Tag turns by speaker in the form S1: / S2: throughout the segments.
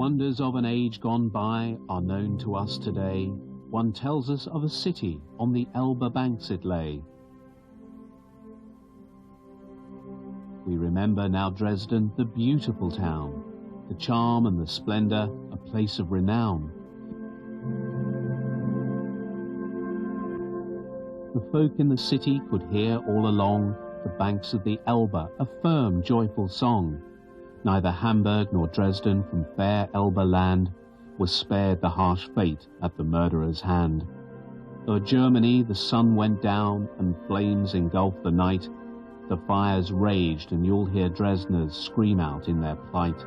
S1: wonders of an age gone by are known to us today. One tells us of a city, on the Elbe banks it lay. We remember now Dresden, the beautiful town, the charm and the splendor, a place of renown. The folk in the city could hear all along the banks of the Elbe a firm, joyful song. Neither Hamburg nor Dresden from fair Elbe land was spared the harsh fate at the murderer's hand. O'er Germany the sun went down and flames engulfed the night. The fires raged and you'll hear Dresdeners scream out in their plight.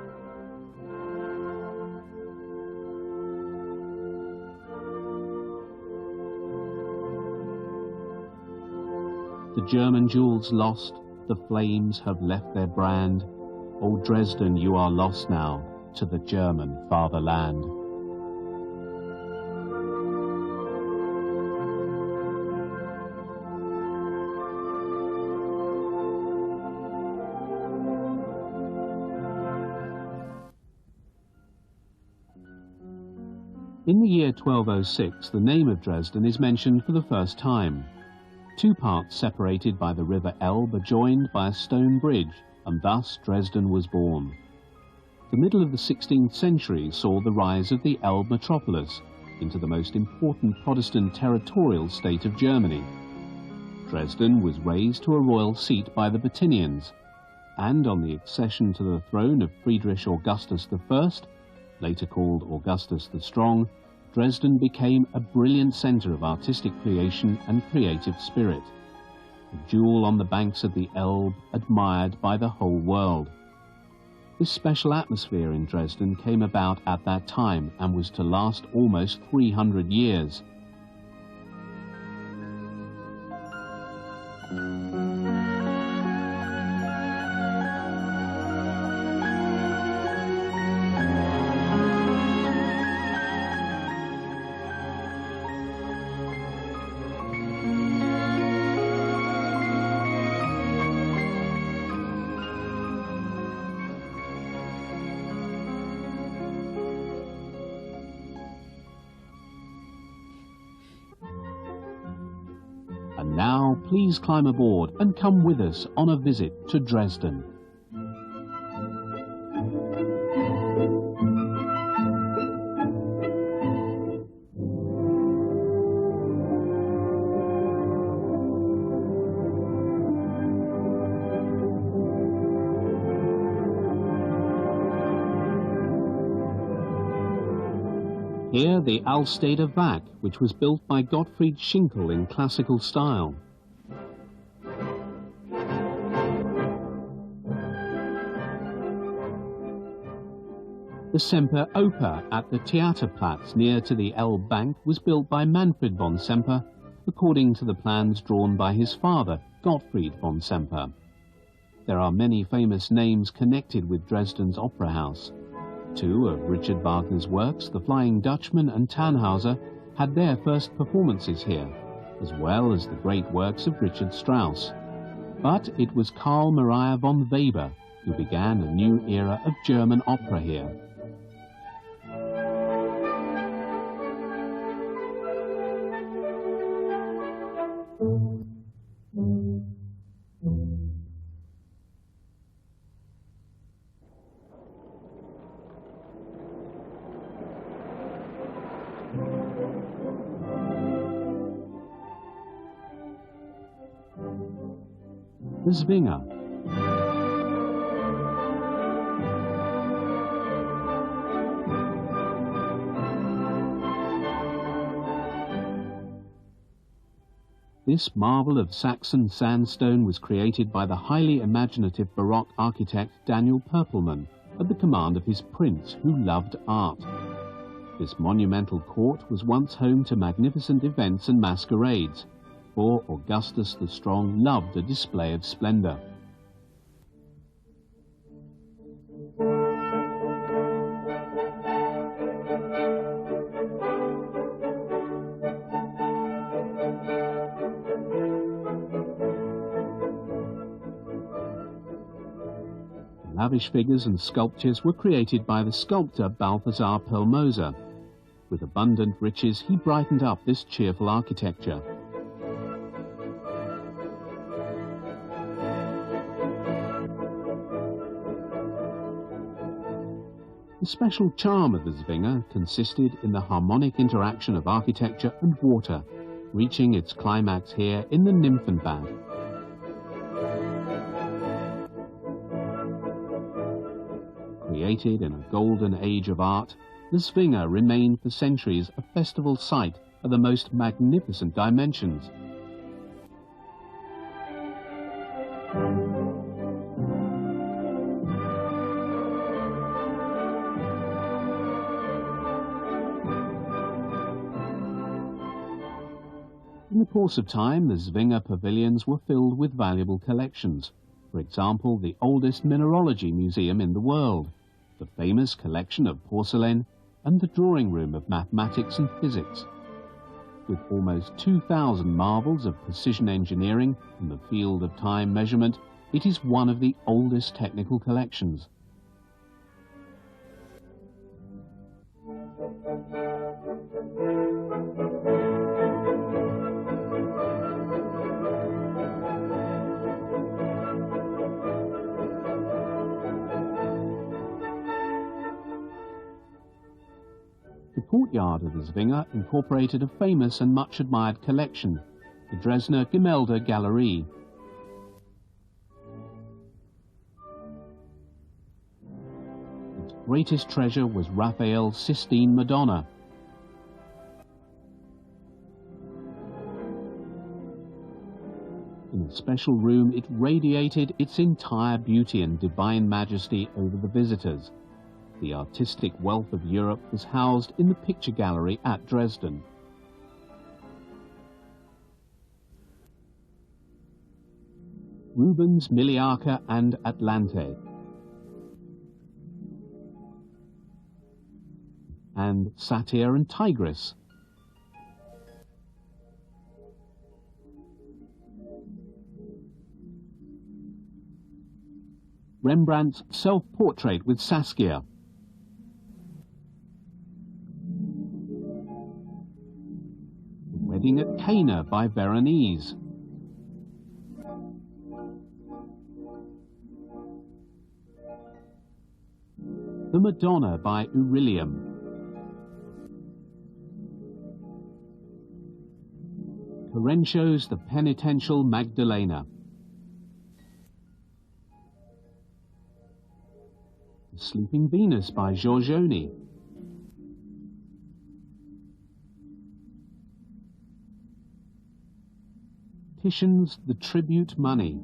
S1: The German jewels lost, the flames have left their brand. O Dresden, you are lost now to the German fatherland. In the year 1206, the name of Dresden is mentioned for the first time. Two parts separated by the river Elbe are joined by a stone bridge, and thus Dresden was born. The middle of the 16th century saw the rise of the Elbe metropolis into the most important Protestant territorial state of Germany. Dresden was raised to a royal seat by the Bottinians, and on the accession to the throne of Friedrich Augustus I, later called Augustus the Strong, Dresden became a brilliant center of artistic creation and creative spirit, a jewel on the banks of the Elbe admired by the whole world. This special atmosphere in Dresden came about at that time and was to last almost 300 years. And now, please climb aboard and come with us on a visit to Dresden. Here, the Alsteder Wack, which was built by Gottfried Schinkel in classical style. The Semper Oper at the Theaterplatz near to the Elbe bank was built by Manfred von Semper, according to the plans drawn by his father, Gottfried von Semper. There are many famous names connected with Dresden's opera house. Two of Richard Wagner's works, The Flying Dutchman and Tannhauser, had their first performances here, as well as the great works of Richard Strauss. But it was Carl Maria von Weber who began a new era of German opera here. The Zwinger. This marvel of Saxon sandstone was created by the highly imaginative Baroque architect Daniel Perpelman at the command of his prince, who loved art. This monumental court was once home to magnificent events and masquerades, for Augustus the Strong loved a display of splendor. Lavish figures and sculptures were created by the sculptor Balthasar Pelmoser. With abundant riches, he brightened up this cheerful architecture. The special charm of the Zwinger consisted in the harmonic interaction of architecture and water, reaching its climax here in the Nymphenbad. Created in a golden age of art, the Zwinger remained for centuries a festival site of the most magnificent dimensions. In the course of time, the Zwinger pavilions were filled with valuable collections. For example, the oldest mineralogy museum in the world, the famous collection of porcelain, and the drawing room of mathematics and physics. With almost 2,000 marvels of precision engineering in the field of time measurement, it is one of the oldest technical collections. The courtyard of the Zwinger incorporated a famous and much admired collection, the Dresdner Gemälde Galerie. Its greatest treasure was Raphael's Sistine Madonna. In a special room, it radiated its entire beauty and divine majesty over the visitors. The artistic wealth of Europe was housed in the picture gallery at Dresden. Rubens' Miliarca and Atlante, and Satyr and Tigris. Rembrandt's self-portrait with Saskia. Wedding at Cana by Veronese. The Madonna by Urillium. Correntio's The Penitential Magdalena. The Sleeping Venus by Giorgione. Titian's The Tribute Money.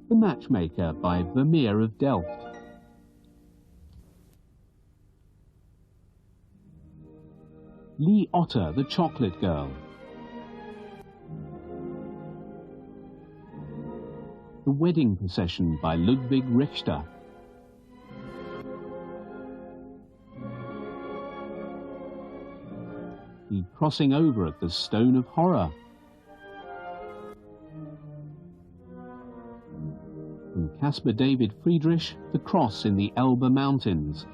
S1: The Matchmaker by Vermeer of Delft. Lee Otter, The Chocolate Girl. The Wedding Procession by Ludwig Richter. The Crossing Over at the Stone of Horror. From Caspar David Friedrich, The Cross in the Elbe Mountains.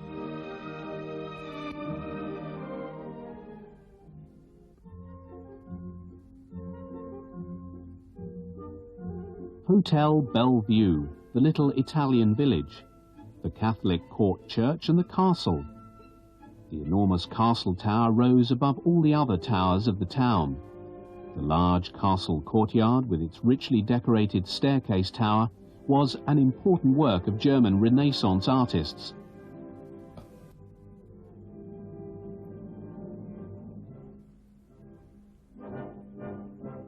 S1: Hotel Bellevue, the little Italian village, the Catholic court church and the castle. The enormous castle tower rose above all the other towers of the town. The large castle courtyard with its richly decorated staircase tower was an important work of German Renaissance artists.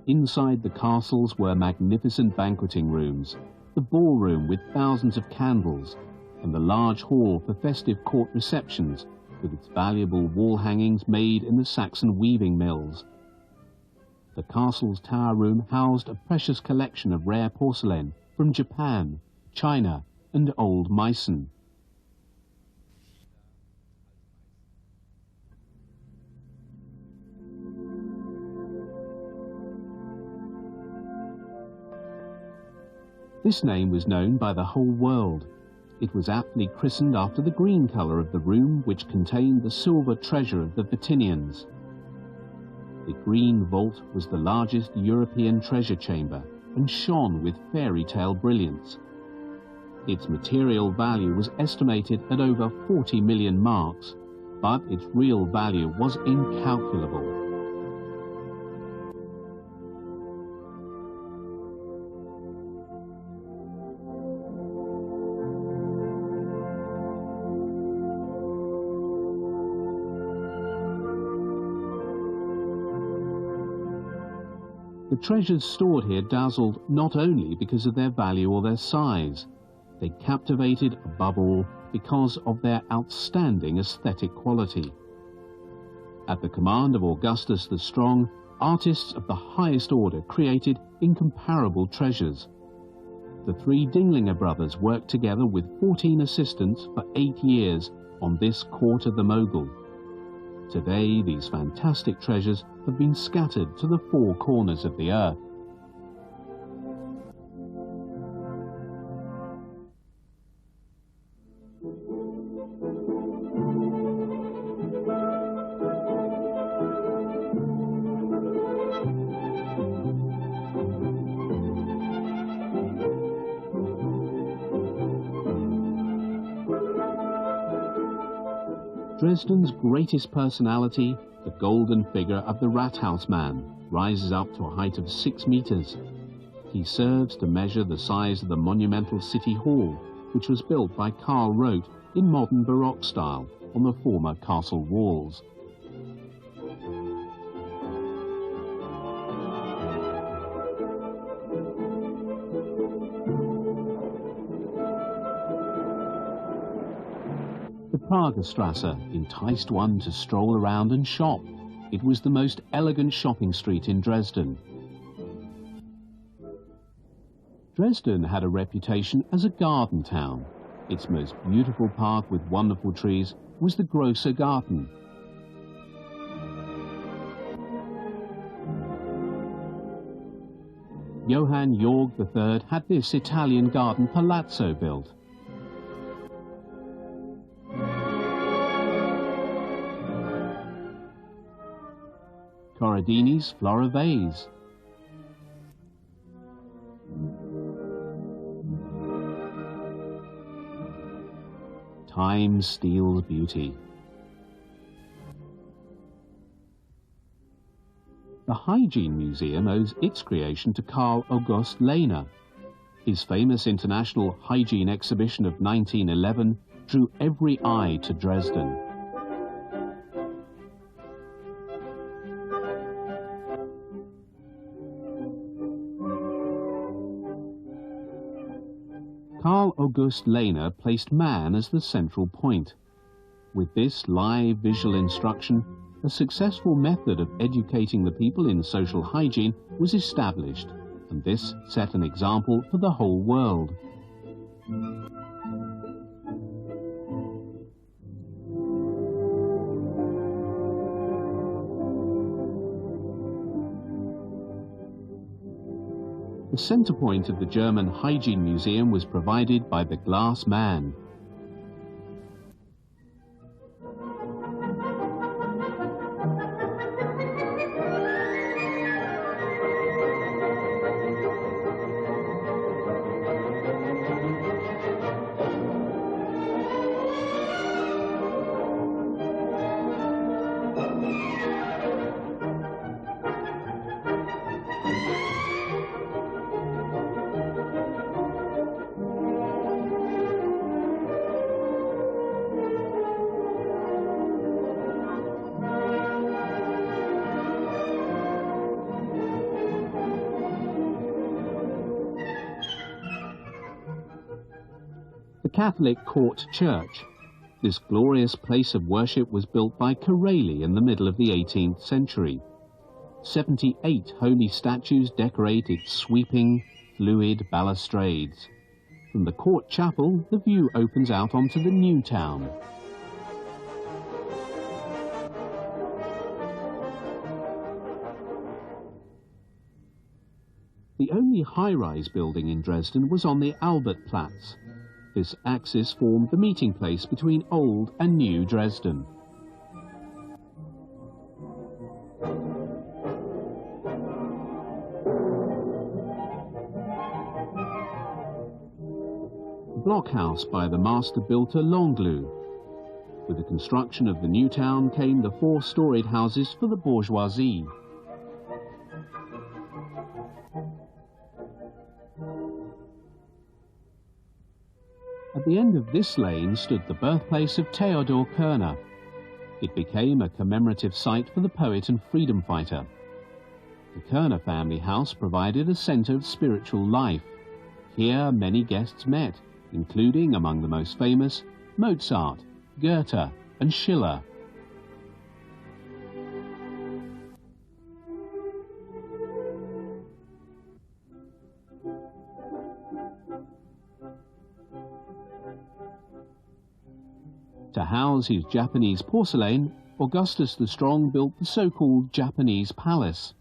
S1: Inside the castles were magnificent banqueting rooms, the ballroom with thousands of candles, and the large hall for festive court receptions with its valuable wall hangings made in the Saxon weaving mills. The castle's tower room housed a precious collection of rare porcelain from Japan, China, and Old Meissen. This name was known by the whole world. It was aptly christened after the green colour of the room which contained the silver treasure of the Vatinians. The green vault was the largest European treasure chamber and shone with fairy tale brilliance. Its material value was estimated at over 40 million marks, but its real value was incalculable. The treasures stored here dazzled not only because of their value or their size. They captivated, above all, because of their outstanding aesthetic quality. At the command of Augustus the Strong, artists of the highest order created incomparable treasures. The three Dinglinger brothers worked together with 14 assistants for 8 years on this court of the Mogul. Today, these fantastic treasures have been scattered to the 4 corners of the earth. Dresden's greatest personality, the golden figure of the Rathaus man, rises up to a height of 6 meters. He serves to measure the size of the monumental city hall, which was built by Karl Roth in modern Baroque style on the former castle walls. The Pragerstrasse enticed one to stroll around and shop. It was the most elegant shopping street in Dresden. Dresden had a reputation as a garden town. Its most beautiful park with wonderful trees was the Große Garten. Johann Georg III had this Italian garden palazzo built. Corradini's Flora vase. Time steals beauty. The Hygiene Museum owes its creation to Karl August Lehner. His famous international hygiene exhibition of 1911 drew every eye to Dresden. Karl August Lehner placed man as the central point. With this live visual instruction, a successful method of educating the people in social hygiene was established, and this set an example for the whole world. The center point of the German Hygiene Museum was provided by the Glass Man. The Catholic Court Church. This glorious place of worship was built by Corelli in the middle of the 18th century. 78 holy statues decorate its sweeping, fluid balustrades. From the court chapel, the view opens out onto the new town. The only high-rise building in Dresden was on the Albertplatz. This axis formed the meeting place between old and new Dresden. Blockhouse by the master builder Longlou. With the construction of the new town came the four-storied houses for the bourgeoisie. At the end of this lane stood the birthplace of Theodor Körner. It became a commemorative site for the poet and freedom fighter. The Körner family house provided a centre of spiritual life. Here many guests met, including, among the most famous, Mozart, Goethe and Schiller. To house his Japanese porcelain, Augustus the Strong built the so-called Japanese Palace.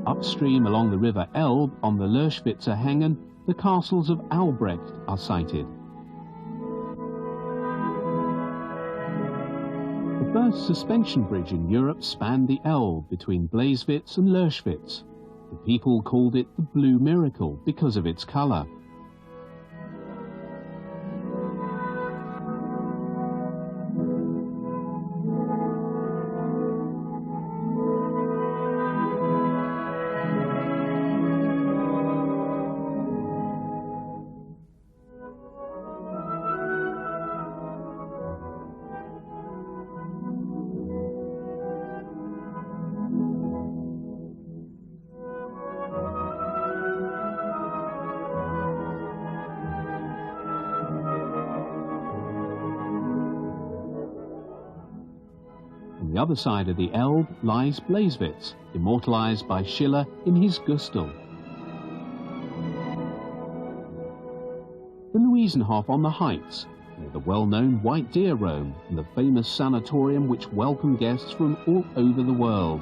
S1: Upstream along the river Elbe, on the Lörschwitzer Hängen, the castles of Albrecht are sited. The first suspension bridge in Europe spanned the Elbe between Blasewitz and Lörschwitz. The people called it the Blue Miracle because of its colour. On the other side of the Elbe lies Blasewitz, immortalized by Schiller in his Gustel. The Luisenhof on the Heights, near the well-known White Deer Roam and the famous sanatorium which welcomed guests from all over the world.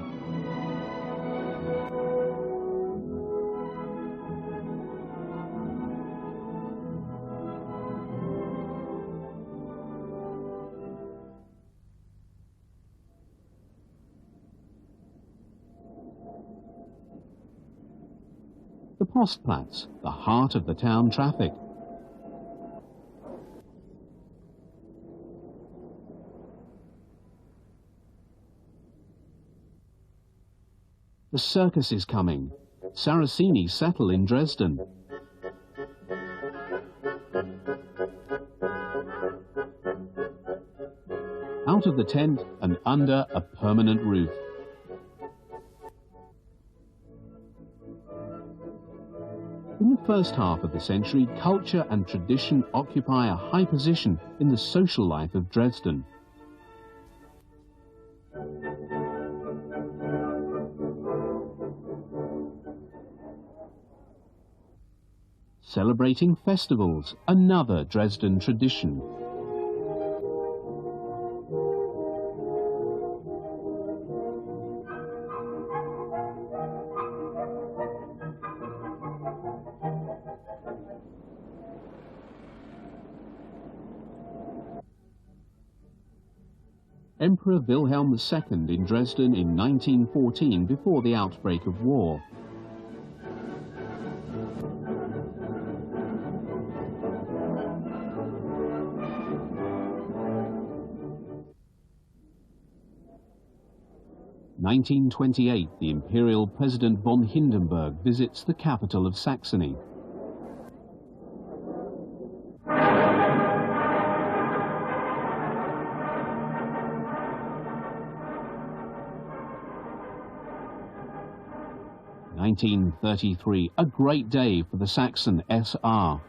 S1: The Postplatz, the heart of the town traffic. The circus is coming. Saraceni settle in Dresden. Out of the tent and under a permanent roof. In the first half of the century, culture and tradition occupy a high position in the social life of Dresden. Celebrating festivals, another Dresden tradition. Emperor Wilhelm II in Dresden in 1914, before the outbreak of war. In 1928, the Imperial President von Hindenburg visits the capital of Saxony. In 1933, a great day for the Saxon SR.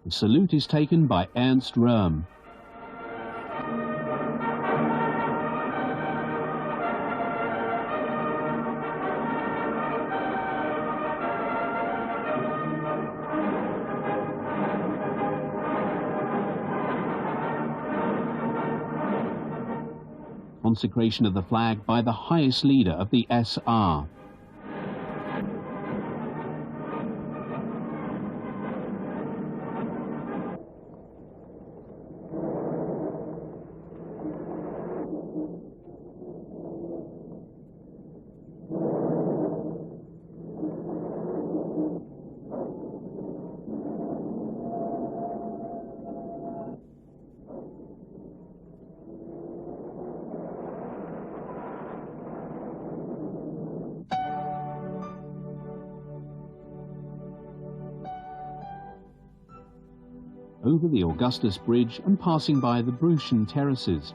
S1: The salute is taken by Ernst Röhm. consecration of the flag by the highest leader of the SR. Over the Augustus Bridge and passing by the Brüchen terraces.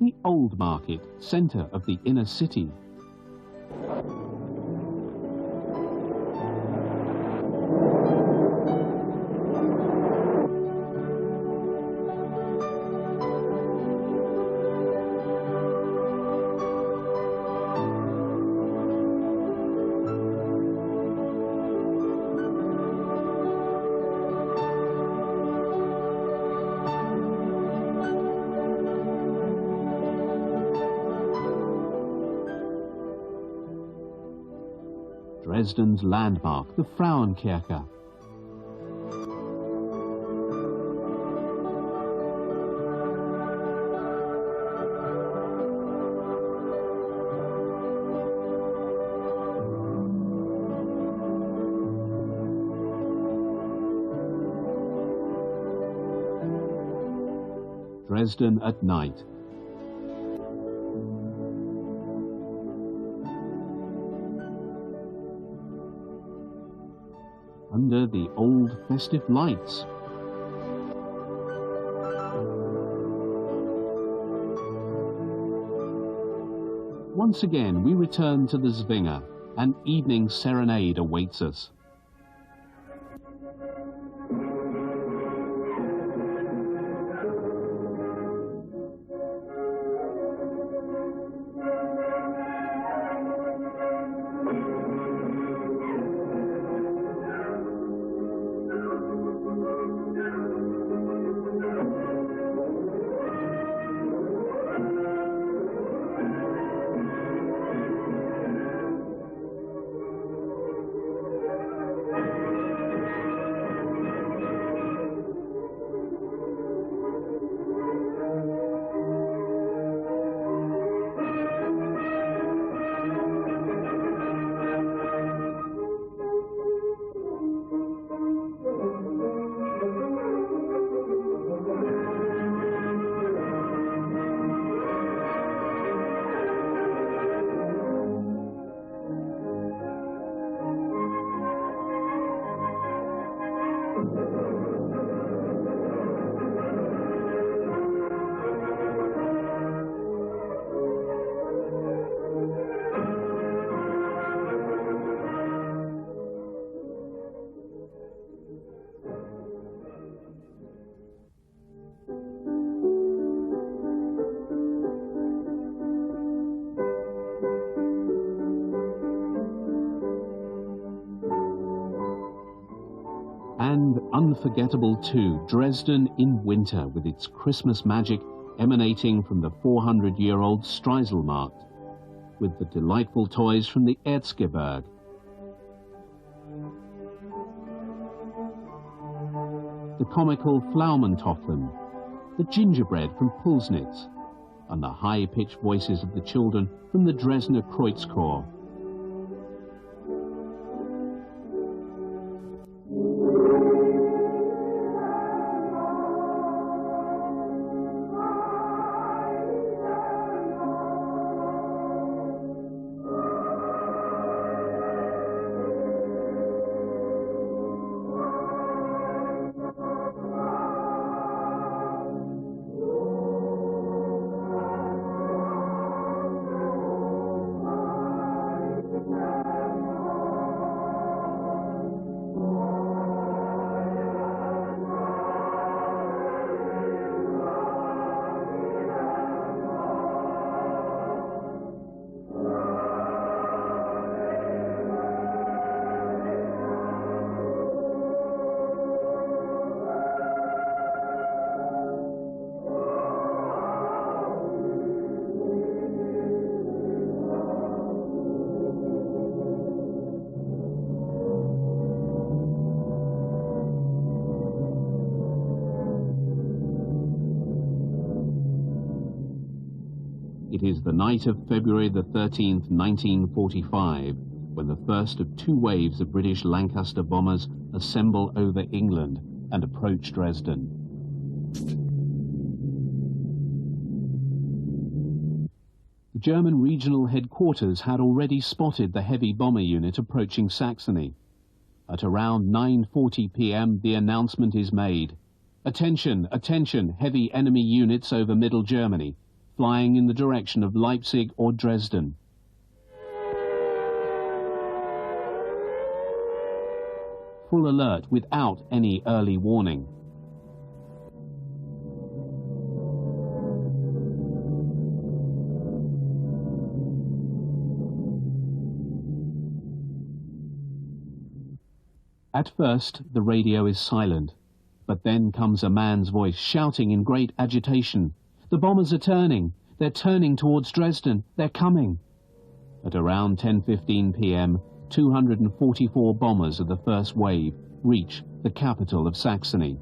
S1: The Old Market, centre of the inner city. Dresden's landmark, the Frauenkirche. Dresden at night. Under the old festive lights. Once again we return to the Zwinger. An evening serenade awaits us. And unforgettable too, Dresden in winter with its Christmas magic emanating from the 400-year-old Streiselmarkt, with the delightful toys from the Erzgebirge. The comical Pflaumentoffeln, the gingerbread from Pulsnitz, and the high-pitched voices of the children from the Dresdner Kreuzchor. It is the night of February the 13th, 1945, when the first of two waves of British Lancaster bombers assemble over England and approach Dresden. The German regional headquarters had already spotted the heavy bomber unit approaching Saxony. At around 9:40 p.m. the announcement is made. Attention, attention, heavy enemy units over Middle Germany, flying in the direction of Leipzig or Dresden. Full alert without any early warning. At first, the radio is silent, but then comes a man's voice shouting in great agitation, "The bombers are turning! They're turning towards Dresden! They're coming!" At around 10:15 p.m., 244 bombers of the first wave reach the capital of Saxony.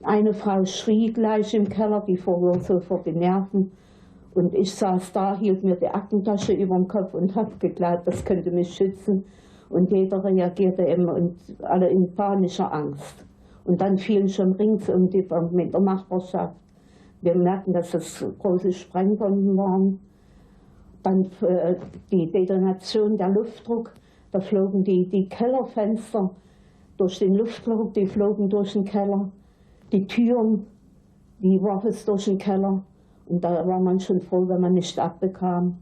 S2: Eine Frau schrie gleich im Keller, die verlor sofort die Nerven. Und ich saß da, hielt mir die Aktentasche über den Kopf und habe geglaubt, das könnte mich schützen. Und jeder reagierte eben und alle in panischer Angst. Und dann fielen schon ringsum die Bomben in der Nachbarschaft. Wir merkten, dass das große Sprengbomben waren. Dann die Detonation, der Luftdruck, da flogen die Kellerfenster durch den Luftdruck, die flogen durch den Keller. Die Türen, die warf es durch den Keller. Und da war man schon froh, wenn man nicht abbekam.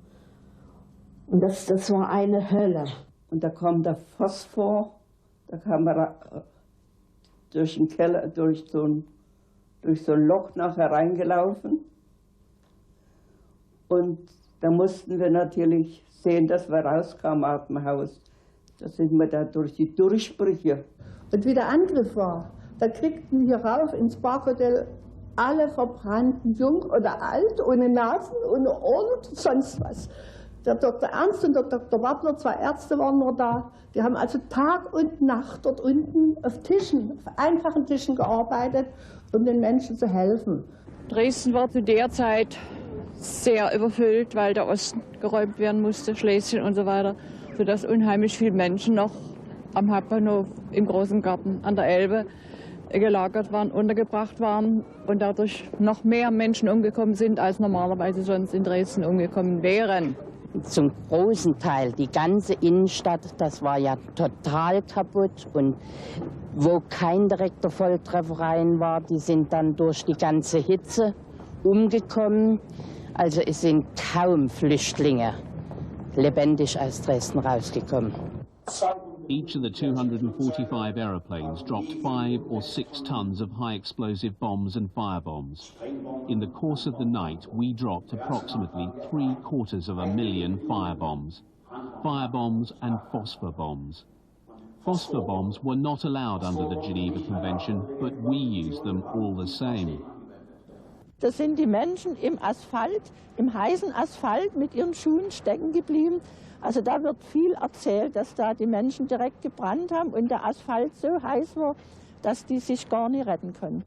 S2: Und das war eine Hölle.
S3: Und da kam der Phosphor, da kam er durch den Keller, durch so ein Loch nachher reingelaufen. Und da mussten wir natürlich sehen, dass wir rauskamen aus dem Haus. Da sind wir da durch die Durchbrüche.
S4: Und wie der Angriff war, da kriegten wir rauf ins Parkhotel alle verbrannten, jung oder alt, ohne Nasen, ohne Ohren, sonst was. Der Dr. Ernst und der Dr. Wappler, 2 Ärzte waren nur da. Die haben also Tag und Nacht dort unten auf Tischen, auf einfachen Tischen gearbeitet, um den Menschen zu helfen.
S5: Dresden war zu der Zeit sehr überfüllt, weil der Osten geräumt werden musste, Schlesien und so weiter, sodass unheimlich viele Menschen noch am Hauptbahnhof, im großen Garten an der Elbe gelagert waren, untergebracht waren und dadurch noch mehr Menschen umgekommen sind, als normalerweise sonst in Dresden umgekommen wären.
S6: Zum großen Teil die ganze Innenstadt, das war ja total kaputt. Und wo kein direkter Volltreffer rein war, die sind dann durch die ganze Hitze umgekommen. Also es sind kaum Flüchtlinge lebendig aus Dresden rausgekommen.
S1: Each of the 245 aeroplanes dropped 5 or 6 tons of high-explosive bombs and firebombs. In the course of the night, we dropped approximately 750,000 firebombs and phosphor bombs. Phosphor bombs were not allowed under the Geneva Convention, but we used them all the same.
S7: Da sind die Menschen im Asphalt, im heißen Asphalt mit ihren Schuhen stecken geblieben. Also da wird viel erzählt, dass da die Menschen direkt gebrannt haben und der Asphalt so heiß war, dass die sich gar nicht retten können.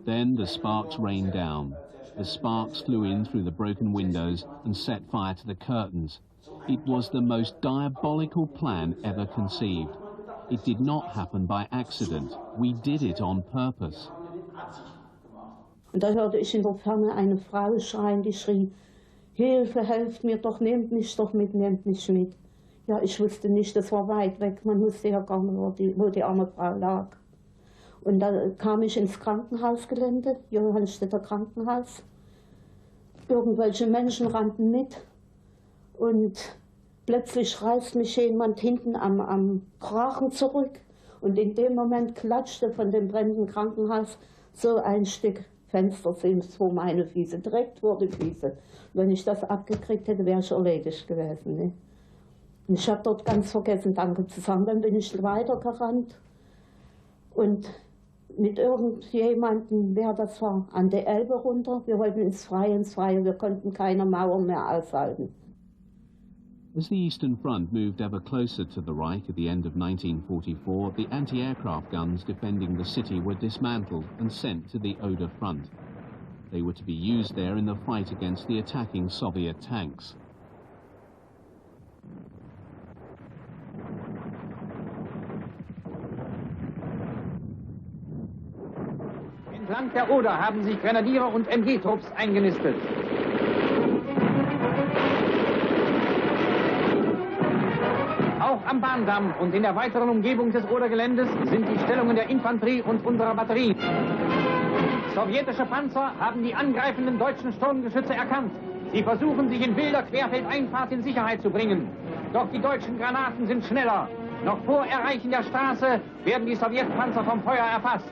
S1: Then the sparks rained down. The sparks flew in through the broken windows and set fire to the curtains. It was the most diabolical plan ever conceived. It did not happen by accident. We did it on purpose.
S2: Und da hörte ich in der Ferne eine Frau schreien, die schrie: Hilfe, helft mir doch, nehmt mich doch mit, nehmt mich mit. Ja, ich wusste nicht, das war weit weg, man wusste ja gar nicht, wo die arme Frau lag. Und da kam ich ins Krankenhausgelände, Johannstädter Krankenhaus. Irgendwelche Menschen rannten mit und plötzlich reißt mich jemand hinten am Kragen zurück Und in dem Moment klatschte von dem brennenden Krankenhaus so ein Stück Fenstersims vor meine Füße, direkt vor die Füße. Wenn ich das abgekriegt hätte, wäre ich erledigt gewesen. Ne? Und ich habe dort ganz vergessen, Danke zu sagen. Dann bin ich weitergerannt und mit irgendjemandem, wer das war, an der Elbe runter. Wir wollten ins Freie, wir konnten keine Mauer mehr aushalten.
S1: As the Eastern Front moved ever closer to the Reich at the end of 1944, the anti-aircraft guns defending the city were dismantled and sent to the Oder front. They were to be used there in the fight against the attacking Soviet tanks.
S8: Entlang der Oder haben sich Grenadiere und MG-Trupps eingenistet. Auch am Bahndamm und in der weiteren Umgebung des Odergeländes sind die Stellungen der Infanterie und unserer Batterien. Sowjetische Panzer haben die angreifenden deutschen Sturmgeschütze erkannt. Sie versuchen, sich in wilder Querfeldeinfahrt in Sicherheit zu bringen. Doch die deutschen Granaten sind schneller. Noch vor Erreichen der Straße werden die Sowjetpanzer vom Feuer erfasst.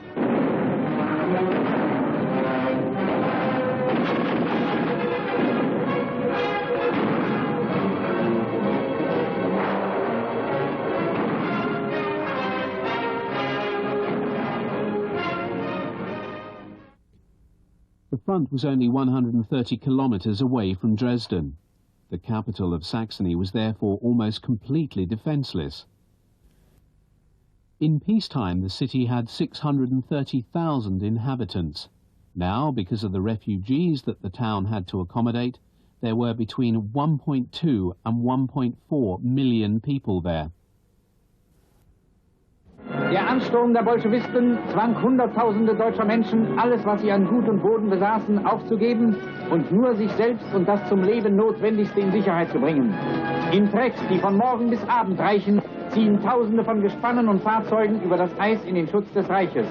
S1: The front was only 130 kilometers away from Dresden. The capital of Saxony was therefore almost completely defenseless. In peacetime, the city had 630,000 inhabitants. Now, because of the refugees that the town had to accommodate, there were between 1.2 and 1.4 million people there.
S8: Der Ansturm der Bolschewisten zwang Hunderttausende deutscher Menschen, alles, was sie an Gut und Boden besaßen, aufzugeben und nur sich selbst und das zum Leben Notwendigste in Sicherheit zu bringen. In Treks, die von Morgen bis Abend reichen, ziehen Tausende von Gespannen und Fahrzeugen über das Eis in den Schutz des Reiches.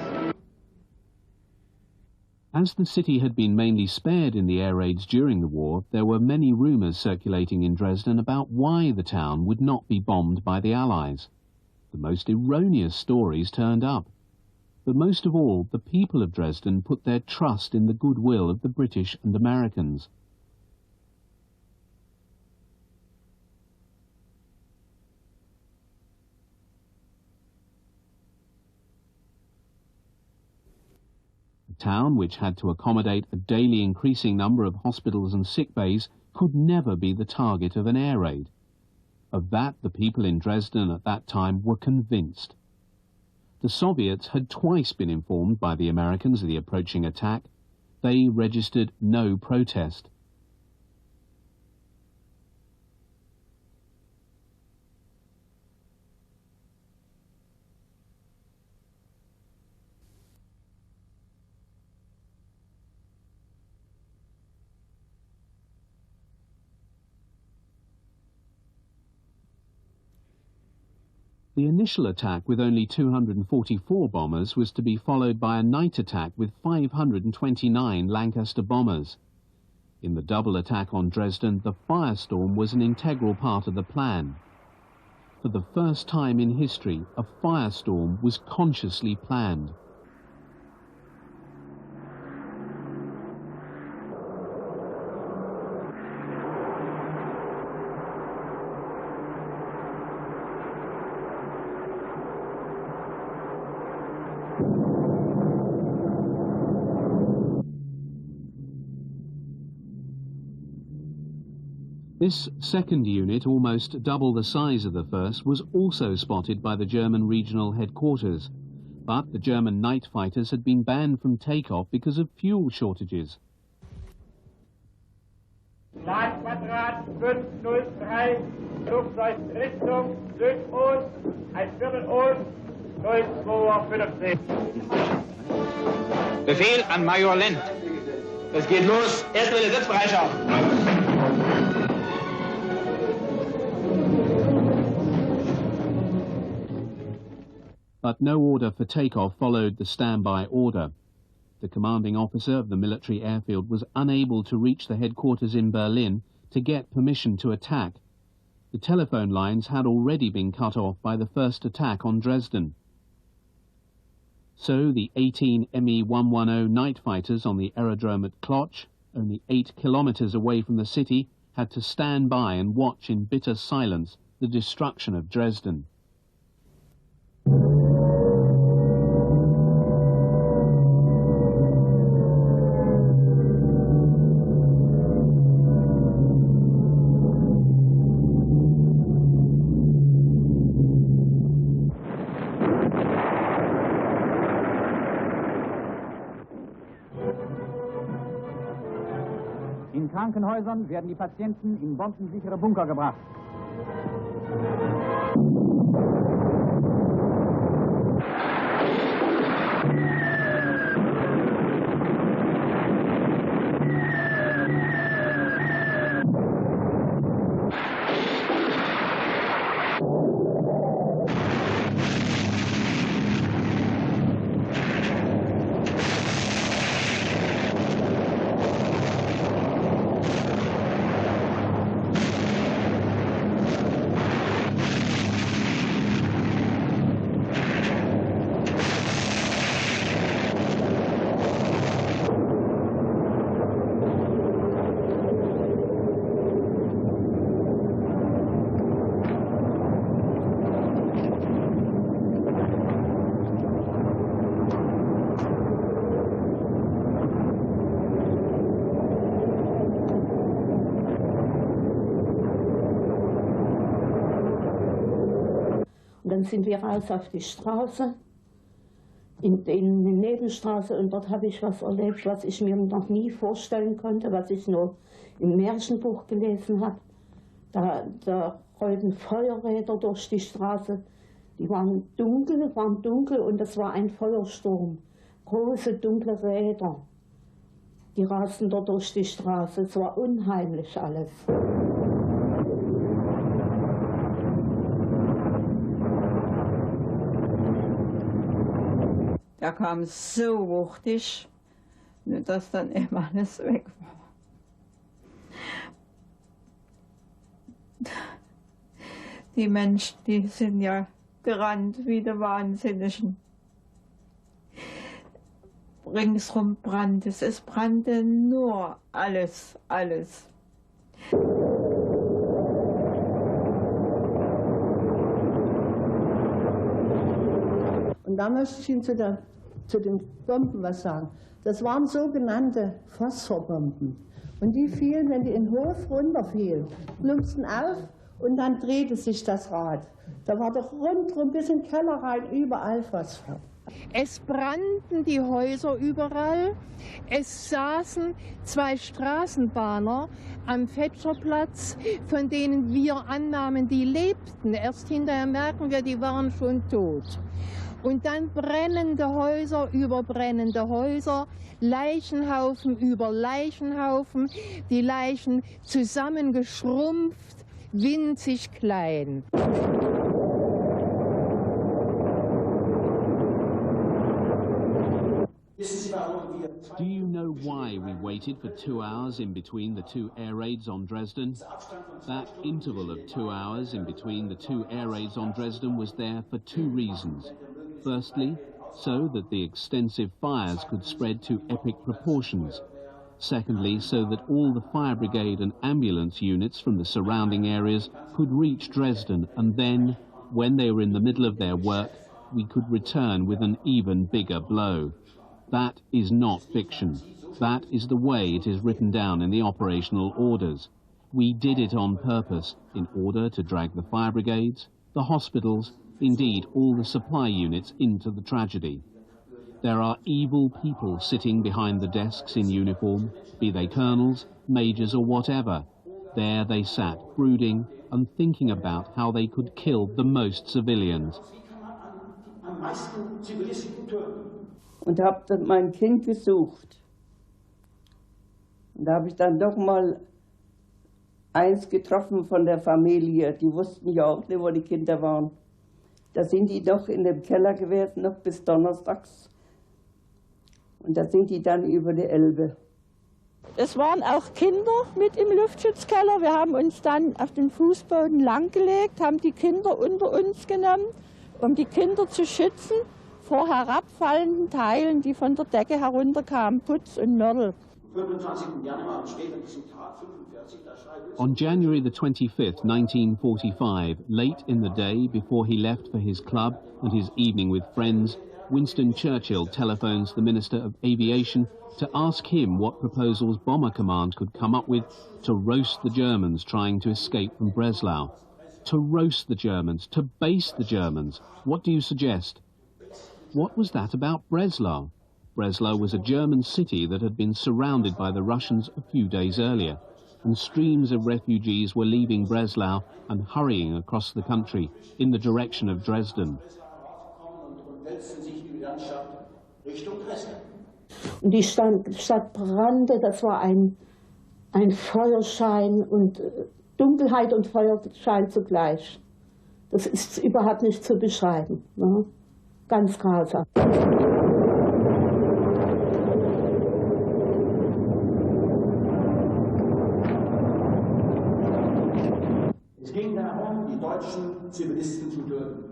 S1: As the city had been mainly spared in the air raids during the war, there were many rumors circulating in Dresden about why the town would not be bombed by the Allies. The most erroneous stories turned up. But most of all, the people of Dresden put their trust in the goodwill of the British and Americans. The town, which had to accommodate a daily increasing number of hospitals and sick bays, could never be the target of an air raid. Of that, the people in Dresden at that time were convinced. The Soviets had twice been informed by the Americans of the approaching attack. They registered no protest. The initial attack with only 244 bombers was to be followed by a night attack with 529 Lancaster bombers. In the double attack on Dresden, the Firestorm was an integral part of the plan. For the first time in history, a firestorm was consciously planned. This second unit, almost double the size of the first, was also spotted by the German regional headquarters. But the German night fighters had been banned from takeoff because of fuel shortages.
S9: Quadrat 503, Flugzeug Richtung Südost, 1/4 Ost, 02:50.
S8: Befehl an Major Lent.
S9: Es geht los. Erste Welle, Sitzbereitschaft.
S1: But no order for takeoff followed the standby order. The commanding officer of the military airfield was unable to reach the headquarters in Berlin to get permission to attack. The telephone lines had already been cut off by the first attack on Dresden. So the 18 Me-110 night fighters on the aerodrome at Kloch, only 8 kilometers away from the city, had to stand by and watch in bitter silence the destruction of Dresden.
S8: In Krankenhäusern werden die Patienten in bombensichere Bunker gebracht.
S2: Und dann sind wir raus auf die Straße, in die Nebenstraße, und dort habe ich was erlebt, was ich mir noch nie vorstellen konnte, was ich nur im Märchenbuch gelesen habe. Da rollten Feuerräder durch die Straße, die waren dunkel und das war ein Feuersturm. Große, dunkle Räder, die rasten dort durch die Straße. Es war unheimlich alles.
S10: Da kam so wuchtig, dass dann immer alles weg war. Die Menschen, die sind ja gerannt wie die Wahnsinnigen. Ringsrum brannte es brannte nur alles.
S4: Und da möchte ich Ihnen zu den Bomben was sagen. Das waren sogenannte Phosphorbomben. Und die fielen, wenn die in den Hof runterfielen, plumpsten auf und dann drehte sich das Rad. Da war doch rundherum bis in den Keller rein überall Phosphor.
S11: Es brannten die Häuser überall. Es saßen 2 Straßenbahner am Fetscherplatz, von denen wir annahmen, die lebten. Erst hinterher merken wir, die waren schon tot. Und dann brennende Häuser über brennende Häuser, Leichenhaufen über Leichenhaufen, die Leichen zusammengeschrumpft, winzig klein.
S1: Do you know why we waited for 2 hours in between the 2 air raids on Dresden? That interval of 2 hours in between the 2 air raids on Dresden was there for 2 reasons. Firstly, so that the extensive fires could spread to epic proportions. Secondly, so that all the fire brigade and ambulance units from the surrounding areas could reach Dresden, and then, when they were in the middle of their work, we could return with an even bigger blow. That is not fiction. That is the way it is written down in the operational orders. We did it on purpose in order to drag the fire brigades, the hospitals, indeed all the supply units into the tragedy. There are evil people sitting behind the desks in uniform, be they colonels, majors or whatever. There they sat, brooding and thinking about how they could kill the most civilians.
S3: Und habe dann mein Kind gesucht. Und da habe ich dann doch mal eins getroffen von der Familie. Die wussten ja auch nicht, wo die Kinder waren. Da sind die doch in dem Keller gewesen, noch bis donnerstags. Und da sind die dann über die Elbe.
S7: Es waren auch Kinder mit im Luftschutzkeller. Wir haben uns dann auf den Fußboden langgelegt, haben die Kinder unter uns genommen, um die Kinder zu schützen vor herabfallenden Teilen, die von der Decke herunterkamen, Putz und Mörtel.
S1: On January the 25th, 1945, late in the day before he left for his club and his evening with friends, Winston Churchill telephones the Minister of Aviation to ask him what proposals Bomber Command could come up with to roast the Germans trying to escape from Breslau. To roast the Germans, to base the Germans. What do you suggest? What was that about Breslau? Breslau was a German city that had been surrounded by the Russians a few days earlier, and streams of refugees were leaving Breslau and hurrying across the country in the direction of Dresden.
S2: Und die Stadt brannte, das war ein Feuerschein und Dunkelheit und Feuerschein zugleich. Das ist überhaupt nicht zu beschreiben. Ne? Ganz grausam.
S9: Es ging darum, die deutschen Zivilisten zu töten.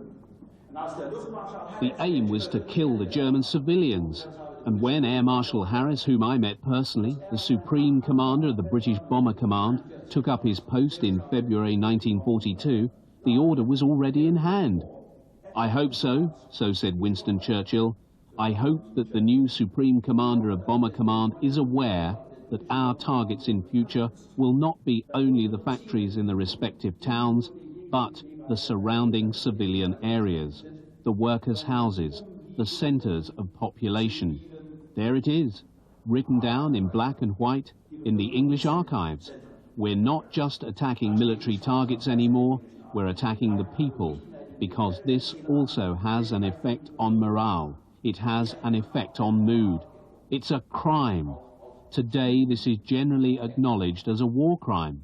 S1: The aim was to kill the German civilians. And when Air Marshal Harris, whom I met personally, the Supreme Commander of the British Bomber Command, took up his post in February 1942, the order was already in hand. I hope so said Winston Churchill. I hope that the new Supreme Commander of Bomber Command is aware that our targets in future will not be only the factories in the respective towns, but the surrounding civilian areas, the workers' houses, the centres of population. There it is, written down in black and white in the English archives. We're not just attacking military targets anymore, we're attacking the people, because this also has an effect on morale. It has an effect on mood. It's a crime. Today, this is generally acknowledged as a war crime.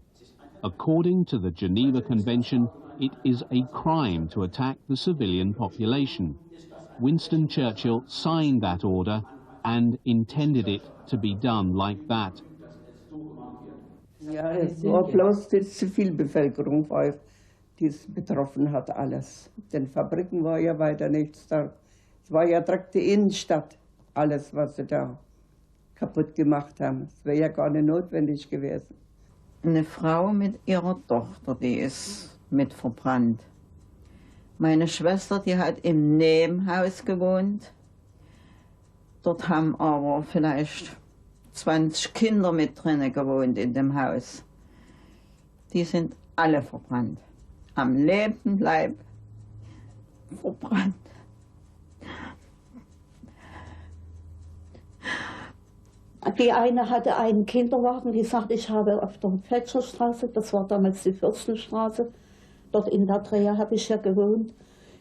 S1: According to the Geneva Convention, it is a crime to attack the civilian population. Winston Churchill signed that order and intended it to be done like that.
S3: Ja, es war bloß die Zivilbevölkerung, die es betroffen hat, alles. Den Fabriken war ja weiter nichts da. Es war ja direkt die Innenstadt, alles, was sie da kaputt gemacht haben. Es wäre ja gar nicht notwendig gewesen.
S10: Eine Frau mit ihrer Tochter, die ist mit verbrannt. Meine Schwester, die hat im Nebenhaus gewohnt. Dort haben aber vielleicht 20 Kinder mit drinnen gewohnt in dem Haus. Die sind alle verbrannt. Am lebenden Leib verbrannt.
S2: Die eine hatte einen Kinderwagen, die sagte, ich habe auf der Fletcherstraße, das war damals die Fürstenstraße, dort in der Dreher habe ich ja gewohnt.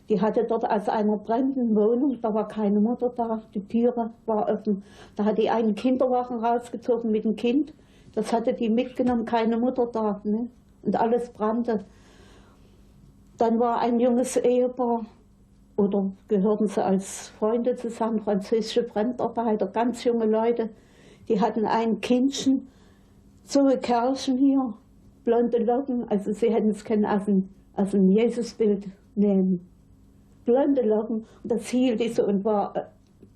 S2: Die hatte dort aus einer brennenden Wohnung, da war keine Mutter da, die Türe war offen. Da hat die einen Kinderwagen rausgezogen mit dem Kind, das hatte die mitgenommen, keine Mutter da, ne? Und alles brannte. Dann war ein junges Ehepaar, oder gehörten sie als Freunde zusammen, französische Fremdarbeiter, ganz junge Leute, die hatten ein Kindchen, so ein Kerlchen hier, blonde Locken, also sie hätten es können aus dem Jesusbild nehmen. Blonde Locken, und das hielt die so und war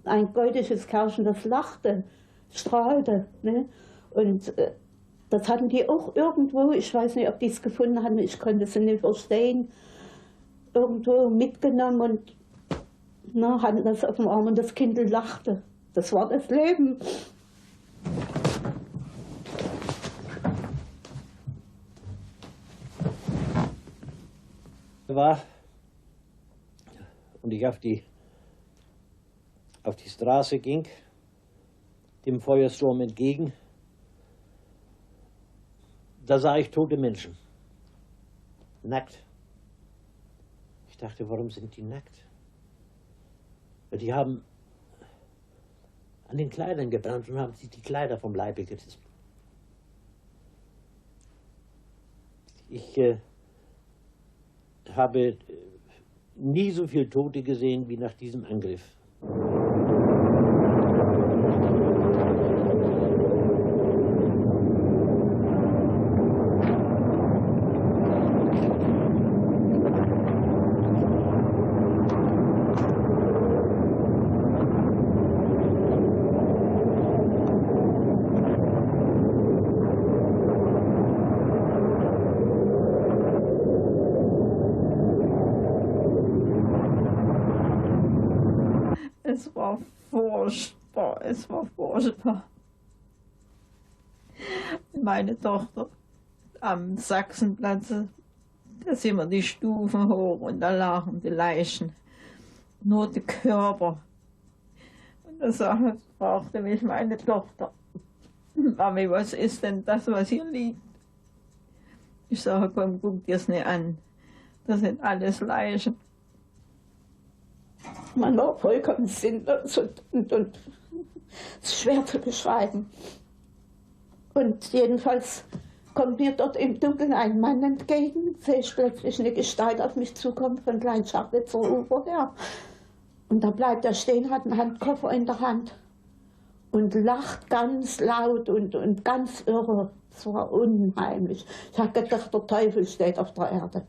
S2: ein goldiges Kerlchen, das lachte, strahlte. Ne? Und das hatten die auch irgendwo, ich weiß nicht, ob die es gefunden hatten, ich konnte es nicht verstehen, irgendwo mitgenommen und hatten das auf dem Arm und das Kind lachte. Das war das Leben.
S12: Und ich auf die Straße ging, dem Firestorm entgegen, da sah ich tote Menschen, nackt. Ich dachte, warum sind die nackt? Weil die haben an den Kleidern gebrannt und haben sich die Kleider vom Leibe gerissen. Ich habe nie so viele Tote gesehen wie nach diesem Angriff.
S10: furchtbar, es war furchtbar. Meine Tochter am Sachsenplatz, da sind wir die Stufen hoch und da lagen die Leichen, nur die Körper. Und da fragte mich meine Tochter, Mami, was ist denn das, was hier liegt? Ich sage, komm, guck dir es nicht an, das sind alles Leichen.
S2: Man war vollkommen sinnlos und es ist schwer zu beschreiben. Und jedenfalls kommt mir dort im Dunkeln ein Mann entgegen, sehe ich plötzlich eine Gestalt auf mich zukommen von Kleinschachwitzer Ufer her. Und da bleibt er stehen, hat einen Handkoffer in der Hand und lacht ganz laut und ganz irre. Es war unheimlich. Ich habe gedacht, der Teufel steht auf der Erde.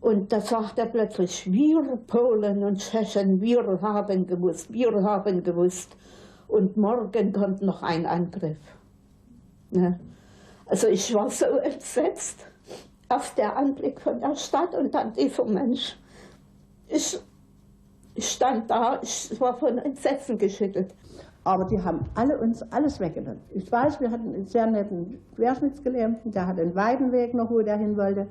S2: Und da sagt er plötzlich, wir Polen und Tschechen, wir haben gewusst. Und morgen kommt noch ein Angriff. Ja. Also ich war so entsetzt auf der Anblick von der Stadt und dann dieser Mensch. Ich stand da, ich war von Entsetzen geschüttelt.
S4: Aber die haben uns alles weggenommen. Ich weiß, wir hatten einen sehr netten Querschnittsgelähmten, der hatte einen Weidenweg noch, wo der hin wollte.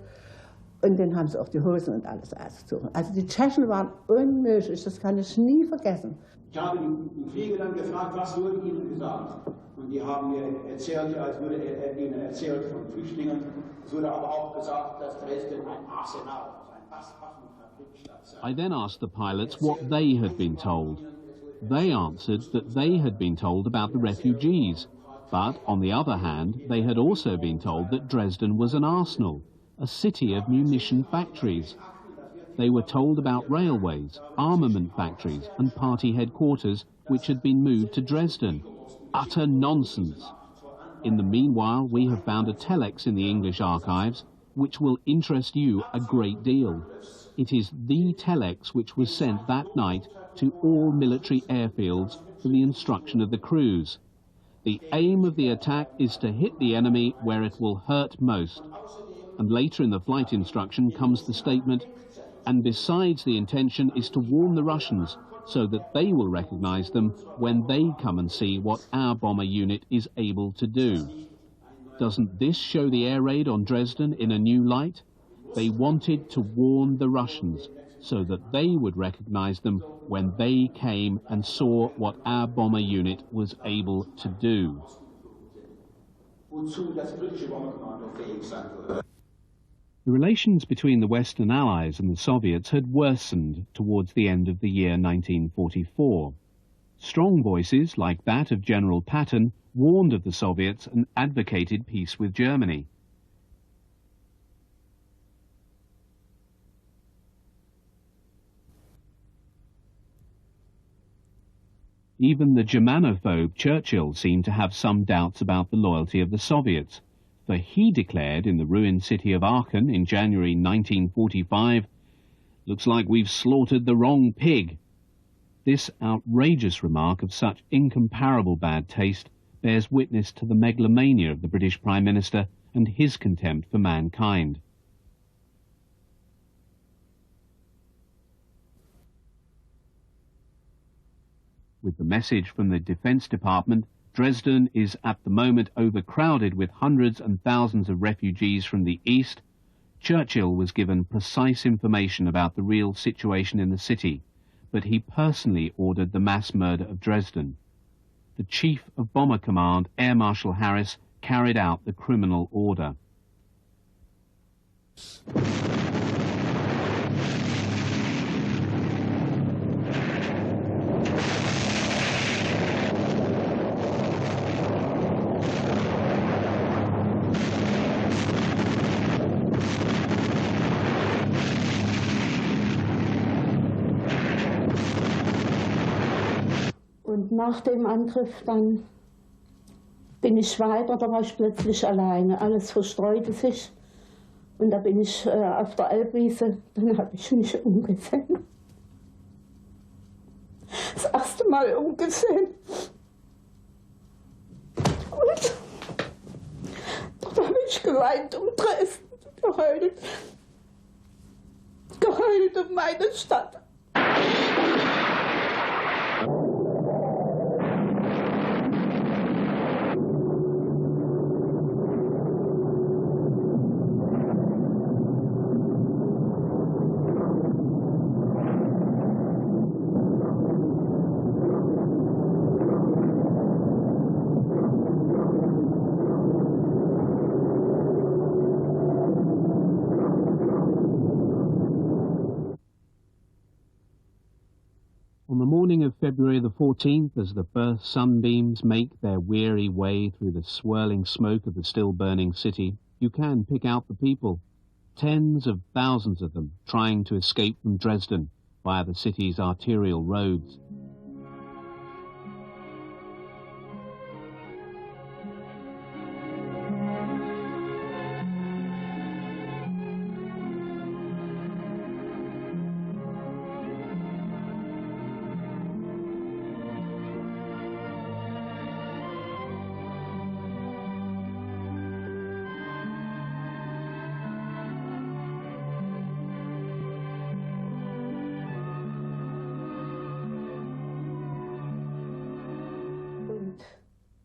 S4: Und den haben sie auch die Hosen und alles ausgezogen. Also die Tschechen waren unmöglich, das kann ich nie vergessen.
S9: Ich habe die Fliege dann gefragt, was wurde ihnen gesagt? Und die haben mir erzählt, als würde er ihnen erzählt von Flüchtlingen. Es wurde aber auch gesagt, dass Dresden ein Arsenal, ein Waffenfabrikstadt sei.
S1: I then asked the pilots what they had been told. They answered that they had been told about the refugees, but on the other hand, they had also been told that Dresden was an arsenal, a city of munition factories. They were told about railways, armament factories and party headquarters which had been moved to Dresden. Utter nonsense. In the meanwhile, we have found a telex in the English archives which will interest you a great deal. It is the telex which was sent that night to all military airfields for the instruction of the crews. The aim of the attack is to hit the enemy where it will hurt most. And later in the flight instruction comes the statement, and besides the intention is to warn the Russians so that they will recognize them when they come and see what our bomber unit is able to do. Doesn't this show the air raid on Dresden in a new light? They wanted to warn the Russians so that they would recognize them when they came and saw what our bomber unit was able to do. The relations between the Western Allies and the Soviets had worsened towards the end of the year 1944. Strong voices, like that of General Patton, warned of the Soviets and advocated peace with Germany. Even the Germanophobe Churchill seemed to have some doubts about the loyalty of the Soviets, for he declared in the ruined city of Aachen in January 1945, "Looks like we've slaughtered the wrong pig." This outrageous remark of such incomparable bad taste bears witness to the megalomania of the British Prime Minister and his contempt for mankind. With the message from the Defense Department, Dresden is at the moment overcrowded with hundreds and thousands of refugees from the east, Churchill was given precise information about the real situation in the city, but he personally ordered the mass murder of Dresden. The Chief of Bomber Command, Air Marshal Harris, carried out the criminal order.
S2: Und nach dem Angriff dann bin ich weiter, da war ich plötzlich alleine. Alles verstreute sich und da bin ich auf der Elbwiese, dann habe ich mich umgesehen. Das erste Mal umgesehen. Und dort habe ich geweint um Dresden, geheult um meine Stadt.
S1: February the 14th, as the first sunbeams make their weary way through the swirling smoke of the still-burning city, you can pick out the people. Tens of thousands of them trying to escape from Dresden via the city's arterial roads.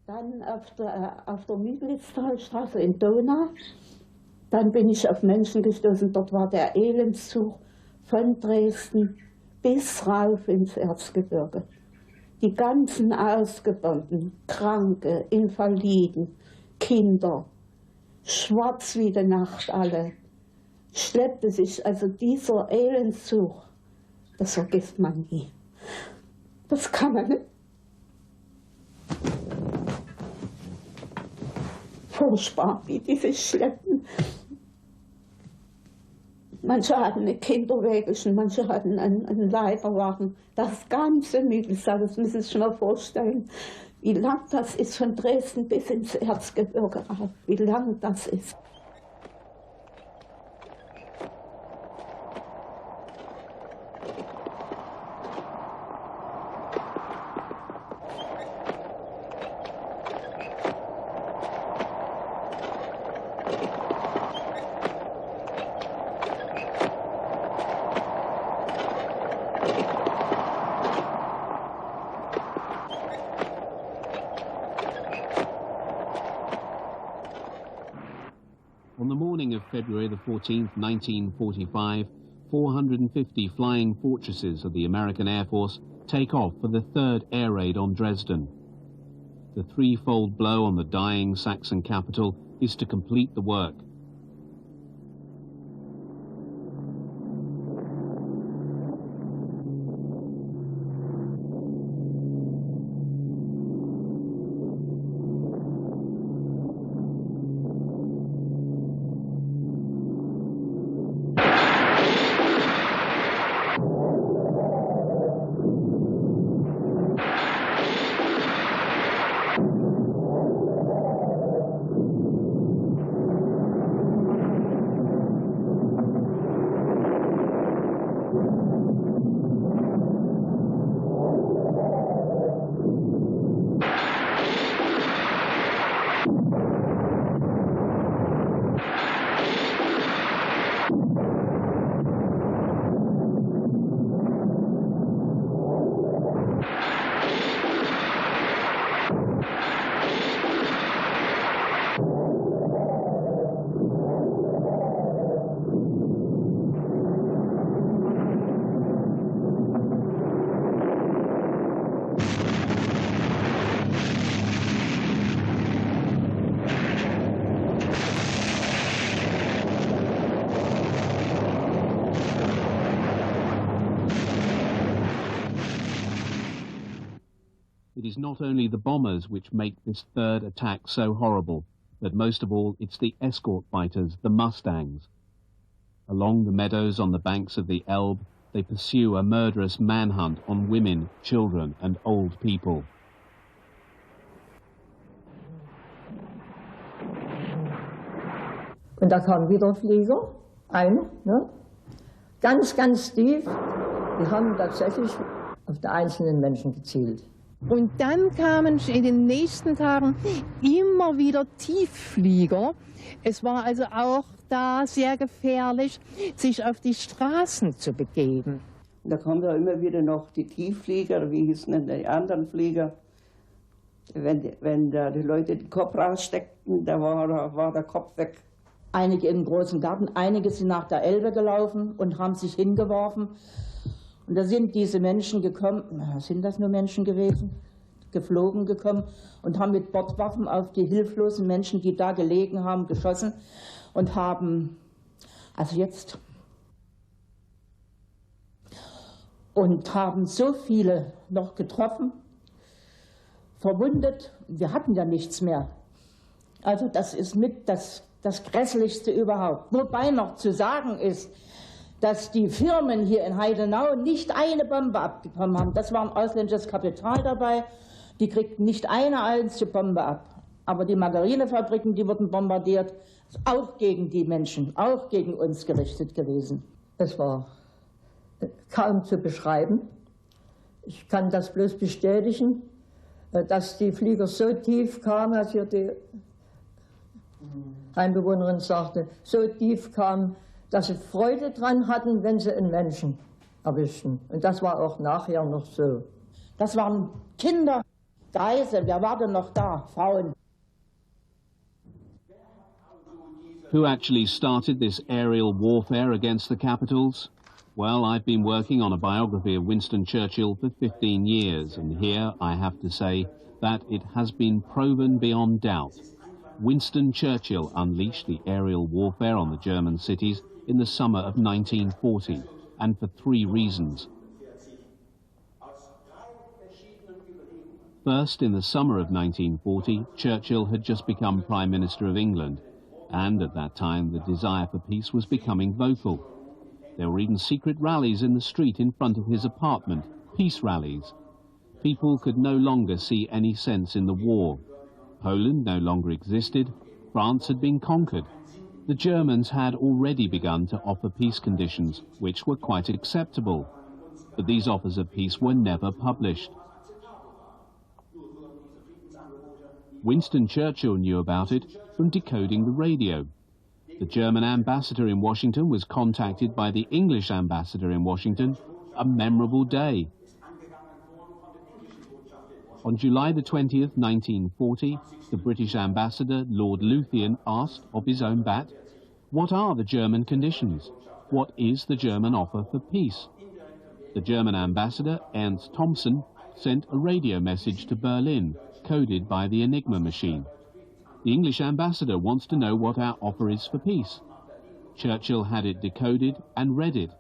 S2: Dann auf der Müglitztalstraße in Donau, dann bin ich auf Menschen gestoßen, dort war der Elendszug von Dresden bis rauf ins Erzgebirge. Die ganzen Ausgebombten, Kranke, Invaliden, Kinder, schwarz wie die Nacht alle, schleppte sich, also dieser Elendszug, das vergisst man nie. Das kann man nicht. Furchtbar, wie die sich schleppen. Manche hatten eine Kinderwägelchen, manche hatten einen Leiterwagen. Das ganze Mühlsau, das müssen Sie sich mal vorstellen, wie lang das ist von Dresden bis ins Erzgebirge rauf, wie lang das ist.
S1: On the morning of February the 14th, 1945, 450 flying fortresses of the American Air Force take off for the third air raid on Dresden. The threefold blow on the dying Saxon capital is to complete the work. It is not only the bombers which make this third attack so horrible, but most of all it's the escort fighters, the Mustangs. Along the meadows on the banks of the Elbe, they pursue a murderous manhunt on women, children and old people.
S13: Und da kam wieder ein Flieger, einer, ne? Ganz, ganz tief. Die haben tatsächlich auf die einzelnen Menschen gezielt.
S11: Und dann kamen in den nächsten Tagen immer wieder Tiefflieger. Es war also auch da sehr gefährlich, sich auf die Straßen zu begeben.
S3: Und da kamen da immer wieder noch die Tiefflieger, wie hießen denn die anderen Flieger? Wenn da die Leute den Kopf raussteckten, da war der Kopf weg.
S13: Einige im großen Garten, einige sind nach der Elbe gelaufen und haben sich hingeworfen. Und da sind diese Menschen gekommen, sind das nur Menschen gewesen, geflogen gekommen und haben mit Bordwaffen auf die hilflosen Menschen, die da gelegen haben, geschossen und haben, also jetzt, und haben so viele noch getroffen, verwundet. Wir hatten ja nichts mehr. Also das ist mit das Grässlichste überhaupt. Wobei noch zu sagen ist, dass die Firmen hier in Heidenau nicht eine Bombe abbekommen haben. Das war ein ausländisches Kapital dabei. Die kriegten nicht eine einzige Bombe ab. Aber die Margarinefabriken, die wurden bombardiert, ist auch gegen die Menschen, auch gegen uns gerichtet gewesen.
S14: Es war kaum zu beschreiben. Ich kann das bloß bestätigen, dass die Flieger so tief kamen, als hier die Heimbewohnerin sagte, so tief kamen, dass sie Freude dran hatten, wenn sie einen Menschen erwischten. Und das war auch nachher noch so.
S13: Das waren Kinder, Geisel, wer war denn noch da? Frauen.
S1: Who actually started this aerial warfare against the capitals? Well, I've been working on a biography of Winston Churchill for 15 years, and here I have to say that it has been proven beyond doubt. Winston Churchill unleashed the aerial warfare on the German cities in the summer of 1940, and for 3 reasons. First, in the summer of 1940, Churchill had just become Prime Minister of England, and at that time the desire for peace was becoming vocal. There were even secret rallies in the street in front of his apartment, peace rallies. People could no longer see any sense in the war. Poland no longer existed, France had been conquered. The Germans had already begun to offer peace conditions, which were quite acceptable. But these offers of peace were never published. Winston Churchill knew about it from decoding the radio. The German ambassador in Washington was contacted by the English ambassador in Washington, a memorable day. On July the 20th, 1940, the British ambassador, Lord Luthien, asked of his own bat, "What are the German conditions? What is the German offer for peace?" The German ambassador, Ernst Thompson, sent a radio message to Berlin, coded by the Enigma machine. The English ambassador wants to know what our offer is for peace. Churchill had it decoded and read it.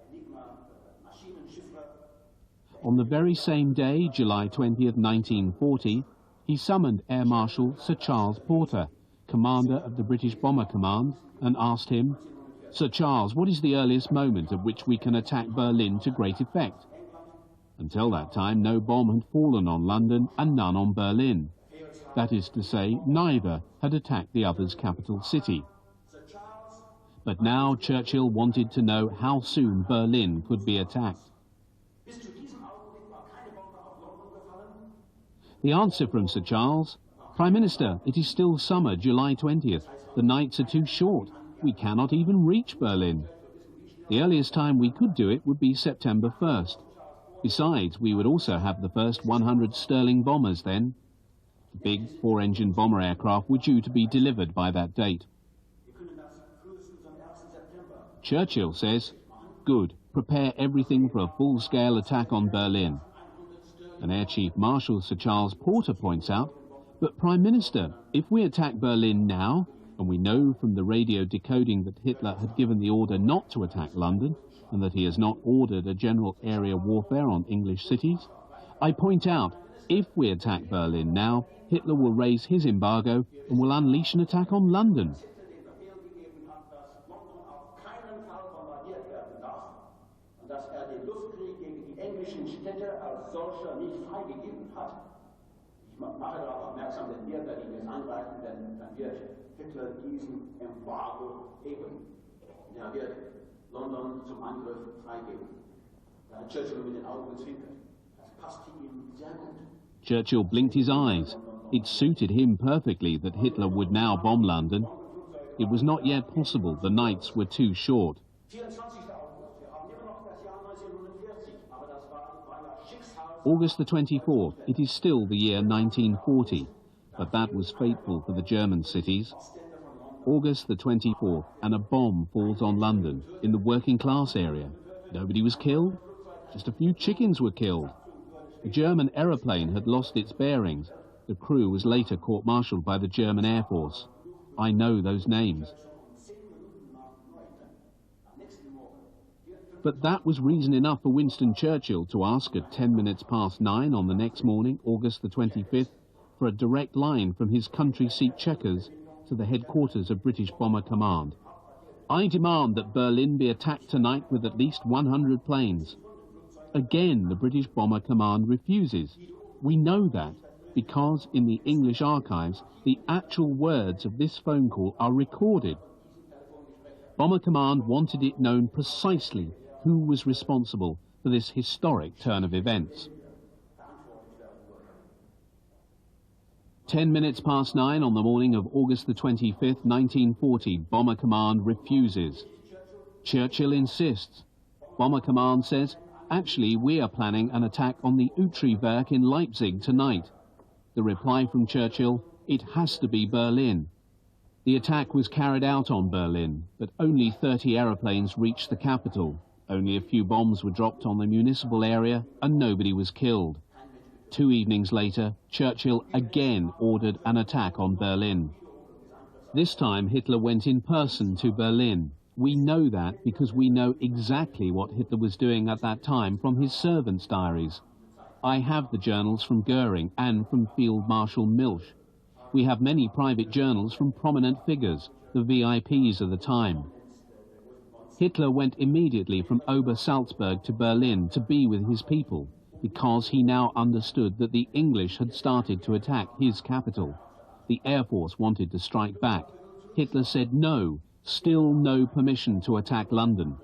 S1: On the very same day, July 20th, 1940, he summoned Air Marshal Sir Charles Porter, commander of the British Bomber Command, and asked him, "Sir Charles, what is the earliest moment at which we can attack Berlin to great effect?" Until that time, no bomb had fallen on London and none on Berlin. That is to say, neither had attacked the other's capital city. But now Churchill wanted to know how soon Berlin could be attacked. The answer from Sir Charles, "Prime Minister, it is still summer, July 20th. The nights are too short. We cannot even reach Berlin. The earliest time we could do it would be September 1st. Besides, we would also have the first 100 Sterling bombers then." The big 4-engine bomber aircraft were due to be delivered by that date. Churchill says, "Good, prepare everything for a full-scale attack on Berlin." And Air Chief Marshal Sir Charles Porter points out, "But Prime Minister, if we attack Berlin now, and we know from the radio decoding that Hitler had given the order not to attack London, and that he has not ordered a general area warfare on English cities, I point out, if we attack Berlin now, Hitler will raise his embargo and will unleash an attack on London."
S9: London zum Angriff freigeben. Da hat Churchill mit den Augen gezwinkert. Das passte ihm sehr gut.
S1: Churchill blinked his eyes. It suited him perfectly that Hitler would now bomb London. It was not yet possible. The nights were too short. August the 24th, it is still the year 1940, but that was fateful for the German cities. August the 24th, and a bomb falls on London, in the working class area. Nobody was killed, just a few chickens were killed. The German aeroplane had lost its bearings. The crew was later court-martialed by the German Air Force. I know those names. But that was reason enough for Winston Churchill to ask at 9:10 on the next morning, August the 25th, for a direct line from his country seat Chequers to the headquarters of British Bomber Command. I demand that Berlin be attacked tonight with at least 100 planes. Again, the British Bomber Command refuses. We know that because in the English archives, the actual words of this phone call are recorded. Bomber Command wanted it known precisely who was responsible for this historic turn of events. 9:10 on the morning of August the 25th, 1940, Bomber Command refuses. Churchill insists. Bomber Command says, actually, we are planning an attack on the Utrecht in Leipzig tonight. The reply from Churchill, it has to be Berlin. The attack was carried out on Berlin, but only 30 aeroplanes reached the capital. Only a few bombs were dropped on the municipal area and nobody was killed. 2 evenings later, Churchill again ordered an attack on Berlin. This time Hitler went in person to Berlin. We know that because we know exactly what Hitler was doing at that time from his servants' diaries. I have the journals from Goering and from Field Marshal Milch. We have many private journals from prominent figures, the VIPs of the time. Hitler went immediately from Ober-Salzberg to Berlin to be with his people, because he now understood that the English had started to attack his capital. The Air Force wanted to strike back. Hitler said no, still no permission to attack London.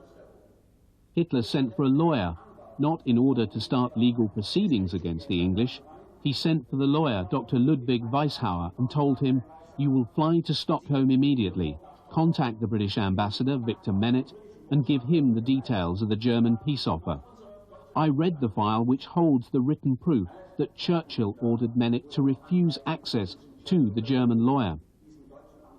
S1: Hitler sent for a lawyer, not in order to start legal proceedings against the English. He sent for the lawyer, Dr. Ludwig Weishauer, and told him, you will fly to Stockholm immediately, contact the British ambassador, Victor Menet, and give him the details of the German peace offer. I read the file which holds the written proof that Churchill ordered Menet to refuse access to the German lawyer.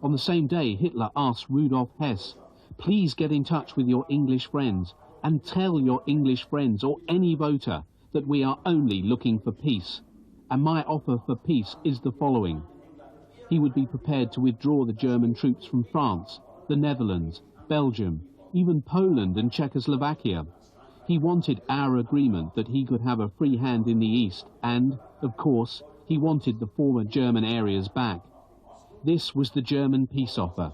S1: On the same day, Hitler asked Rudolf Hess, please get in touch with your English friends and tell your English friends or any voter that we are only looking for peace. And my offer for peace is the following. He would be prepared to withdraw the German troops from France, the Netherlands, Belgium, even Poland and Czechoslovakia. He wanted our agreement that he could have a free hand in the East and, of course, he wanted the former German areas back. This was the German peace offer.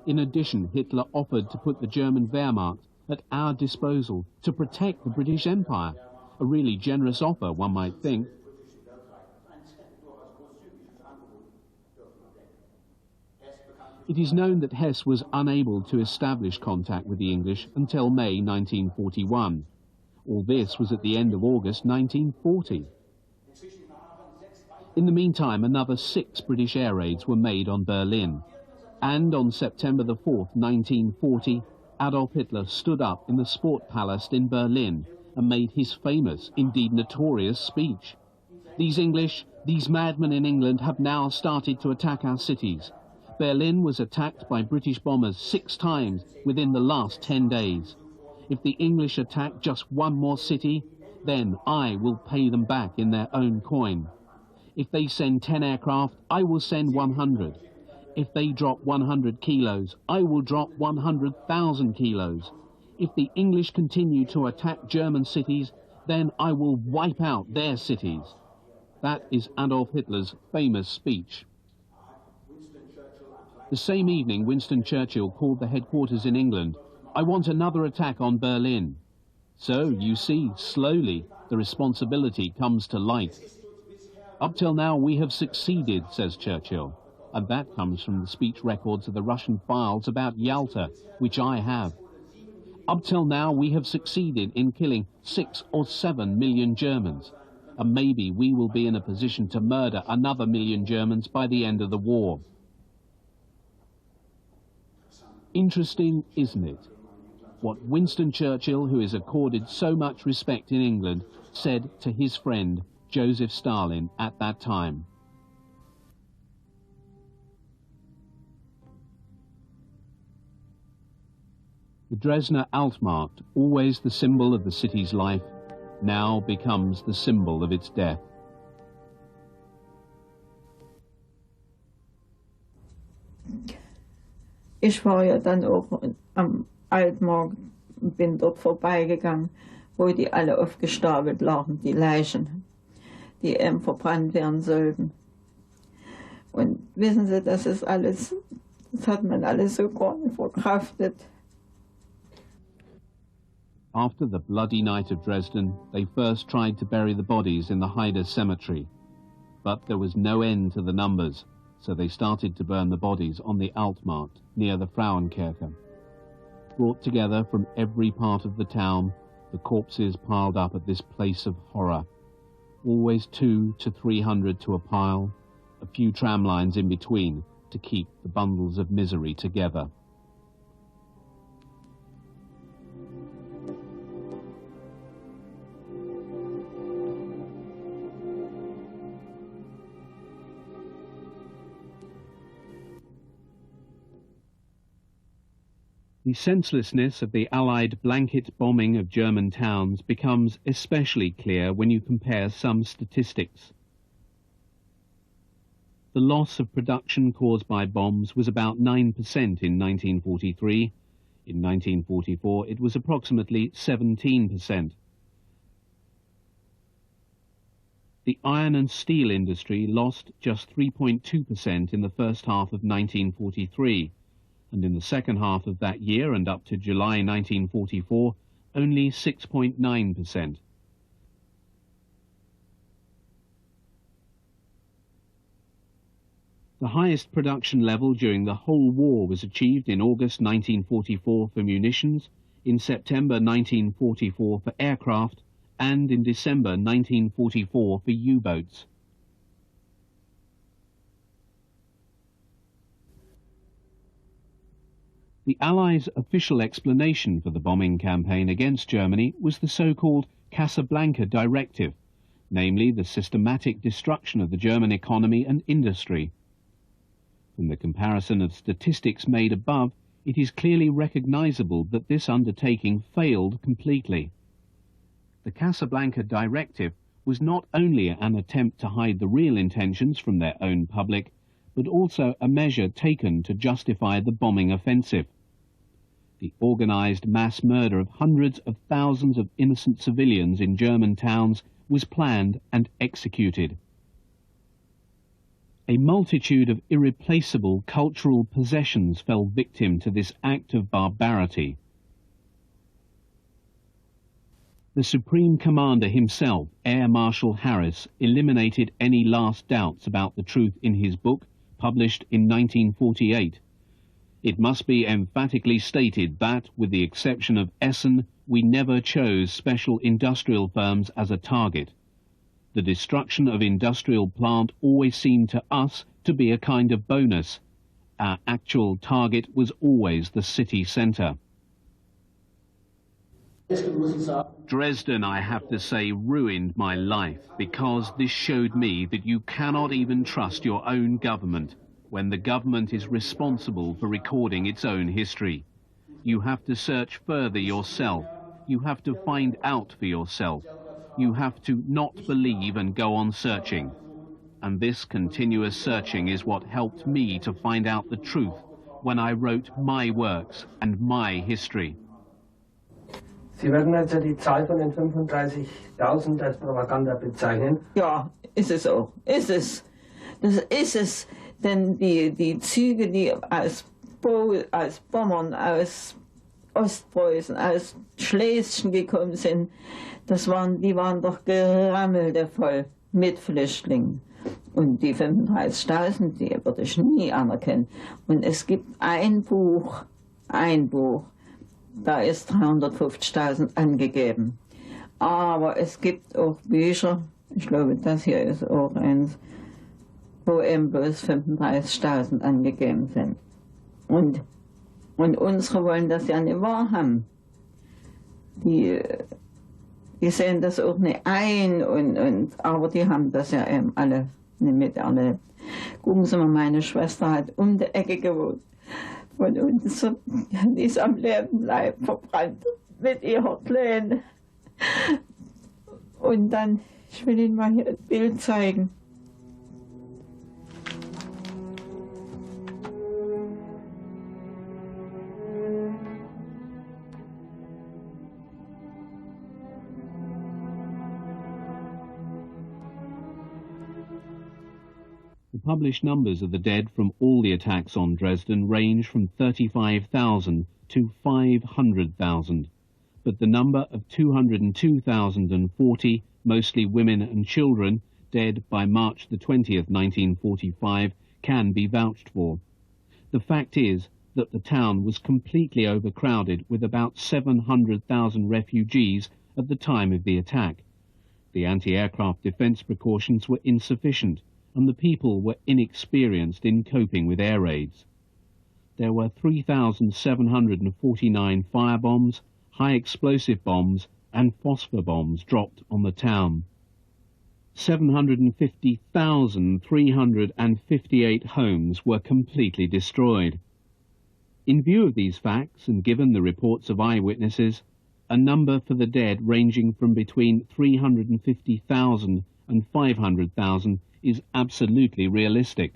S1: In addition, Hitler offered to put the German Wehrmacht at our disposal to protect the British Empire. A really generous offer, one might think. It is known that Hess was unable to establish contact with the English until May 1941. All this was at the end of August 1940. In the meantime, another 6 British air raids were made on Berlin. And on September the 4th, 1940, Adolf Hitler stood up in the Sportpalast in Berlin and made his famous, indeed notorious, speech. These English, these madmen in England have now started to attack our cities. Berlin was attacked by British bombers 6 times within the last 10 days. If the English attack just one more city, then I will pay them back in their own coin. If they send 10 aircraft, I will send 100. If they drop 100 kilos, I will drop 100,000 kilos. If the English continue to attack German cities, then I will wipe out their cities. That is Adolf Hitler's famous speech. The same evening, Winston Churchill called the headquarters in England. I want another attack on Berlin. So, you see, slowly, the responsibility comes to light. Up till now, we have succeeded, says Churchill. And that comes from the speech records of the Russian files about Yalta, which I have. Up till now, we have succeeded in killing 6 or 7 million Germans. And maybe we will be in a position to murder another 1 million Germans by the end of the war. Interesting, isn't it? What Winston Churchill, who is accorded so much respect in England, said to his friend Joseph Stalin at that time. The Dresdner Altmarkt, always the symbol of the city's life, now becomes the symbol of its death.
S10: Ich war ja dann auch am Altmarkt und bin dort vorbeigegangen, wo die alle aufgestapelt lagen, die Leichen, die eben verbrannt werden sollten. Und wissen Sie, das hat man alles so gar nicht verkraftet.
S1: After the bloody night of Dresden, they first tried to bury the bodies in the Heide cemetery. But there was no end to the numbers, so they started to burn the bodies on the Altmarkt, near the Frauenkirche. Brought together from every part of the town, the corpses piled up at this place of horror. Always 200 to 300 to a pile, a few tram lines in between to keep the bundles of misery together. The senselessness of the Allied blanket bombing of German towns becomes especially clear when you compare some statistics. The loss of production caused by bombs was about 9% in 1943. In 1944, it was approximately 17%. The iron and steel industry lost just 3.2% in the first half of 1943. And in the second half of that year and up to July 1944, only 6.9%. The highest production level during the whole war was achieved in August 1944 for munitions, in September 1944 for aircraft, and in December 1944 for U-boats. The Allies' official explanation for the bombing campaign against Germany was the so-called Casablanca Directive, namely the systematic destruction of the German economy and industry. From the comparison of statistics made above, it is clearly recognizable that this undertaking failed completely. The Casablanca Directive was not only an attempt to hide the real intentions from their own public, but also a measure taken to justify the bombing offensive. The organized mass murder of hundreds of thousands of innocent civilians in German towns was planned and executed. A multitude of irreplaceable cultural possessions fell victim to this act of barbarity. The Supreme Commander himself, Air Marshal Harris, eliminated any last doubts about the truth in his book, published in 1948. It must be emphatically stated that, with the exception of Essen, we never chose special industrial firms as a target. The destruction of industrial plant always seemed to us to be a kind of bonus. Our actual target was always the city centre. Dresden, I have to say, ruined my life, because this showed me that you cannot even trust your own government when the government is responsible for recording its own history. You have to search further yourself. You have to find out for yourself. You have to not believe and go on searching. And this continuous searching is what helped me to find out the truth when I wrote my works and my history.
S15: Sie werden also die Zahl von den 35.000 als Propaganda bezeichnen?
S10: Ja, ist es auch. Ist es. Das ist es. Denn die Züge, die aus Pommern, aus Ostpreußen, aus Schlesien gekommen sind, die waren doch gerammelte voll mit Flüchtlingen. Und die 35.000, die würde ich nie anerkennen. Und es gibt ein Buch, da ist 350.000 angegeben. Aber es gibt auch Bücher, ich glaube, das hier ist auch eins, wo eben bloß 35.000 angegeben sind. Und unsere wollen das ja nicht wahrhaben. Die sehen das auch nicht ein, aber die haben das ja eben alle nicht miterlebt. Gucken Sie mal, meine Schwester hat um die Ecke gewohnt von uns, die ist am Leib verbrannt mit ihrer Kleinen. Und dann, ich will Ihnen mal hier ein Bild zeigen.
S1: published numbers of the dead from all the attacks on Dresden range from 35,000 to 500,000, but the number of 202,040, mostly women and children, dead by March the 20th, 1945, can be vouched for. The fact is that the town was completely overcrowded with about 700,000 refugees at the time of the attack. The anti-aircraft defense precautions were insufficient, and the people were inexperienced in coping with air raids. There were 3,749 firebombs, high-explosive bombs, and phosphor bombs dropped on the town. 750,358 homes were completely destroyed. In view of these facts, and given the reports of eyewitnesses, a number for the dead ranging from between 350,000 and 500,000 is absolutely realistic.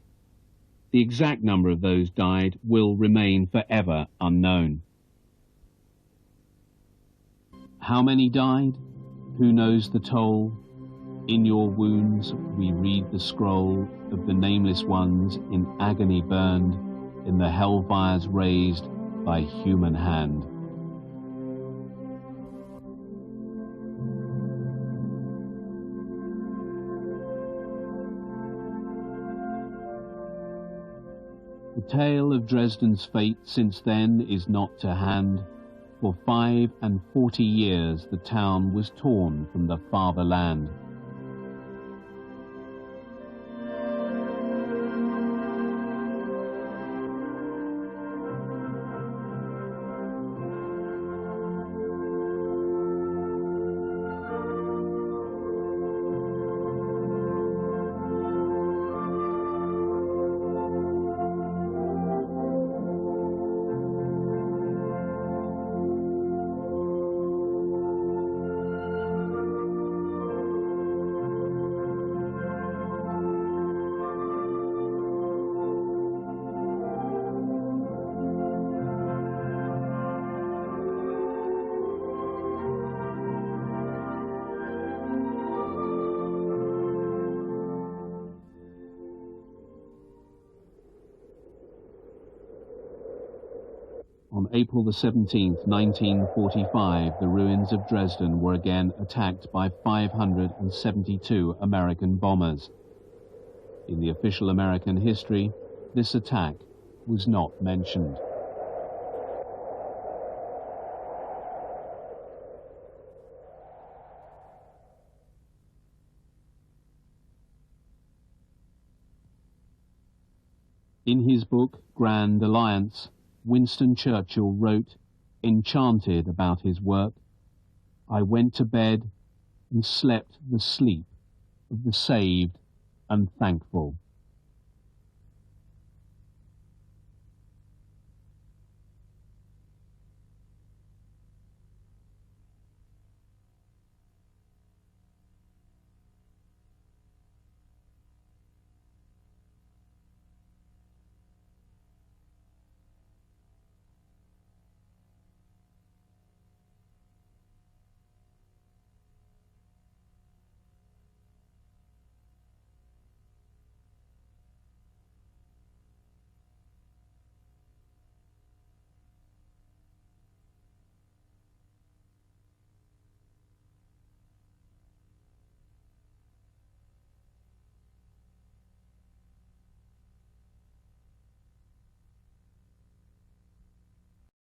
S1: The exact number of those died will remain forever unknown. How many died? Who knows the toll? In your wounds we read the scroll of the nameless ones in agony burned, in the hellfires raised by human hand. The tale of Dresden's fate since then is not to hand. For 45 years the town was torn from the fatherland. On April the 17th, 1945, the ruins of Dresden were again attacked by 572 American bombers. In the official American history, this attack was not mentioned. In his book, Grand Alliance, Winston Churchill wrote, enchanted about his work, "I went to bed and slept the sleep of the saved and thankful."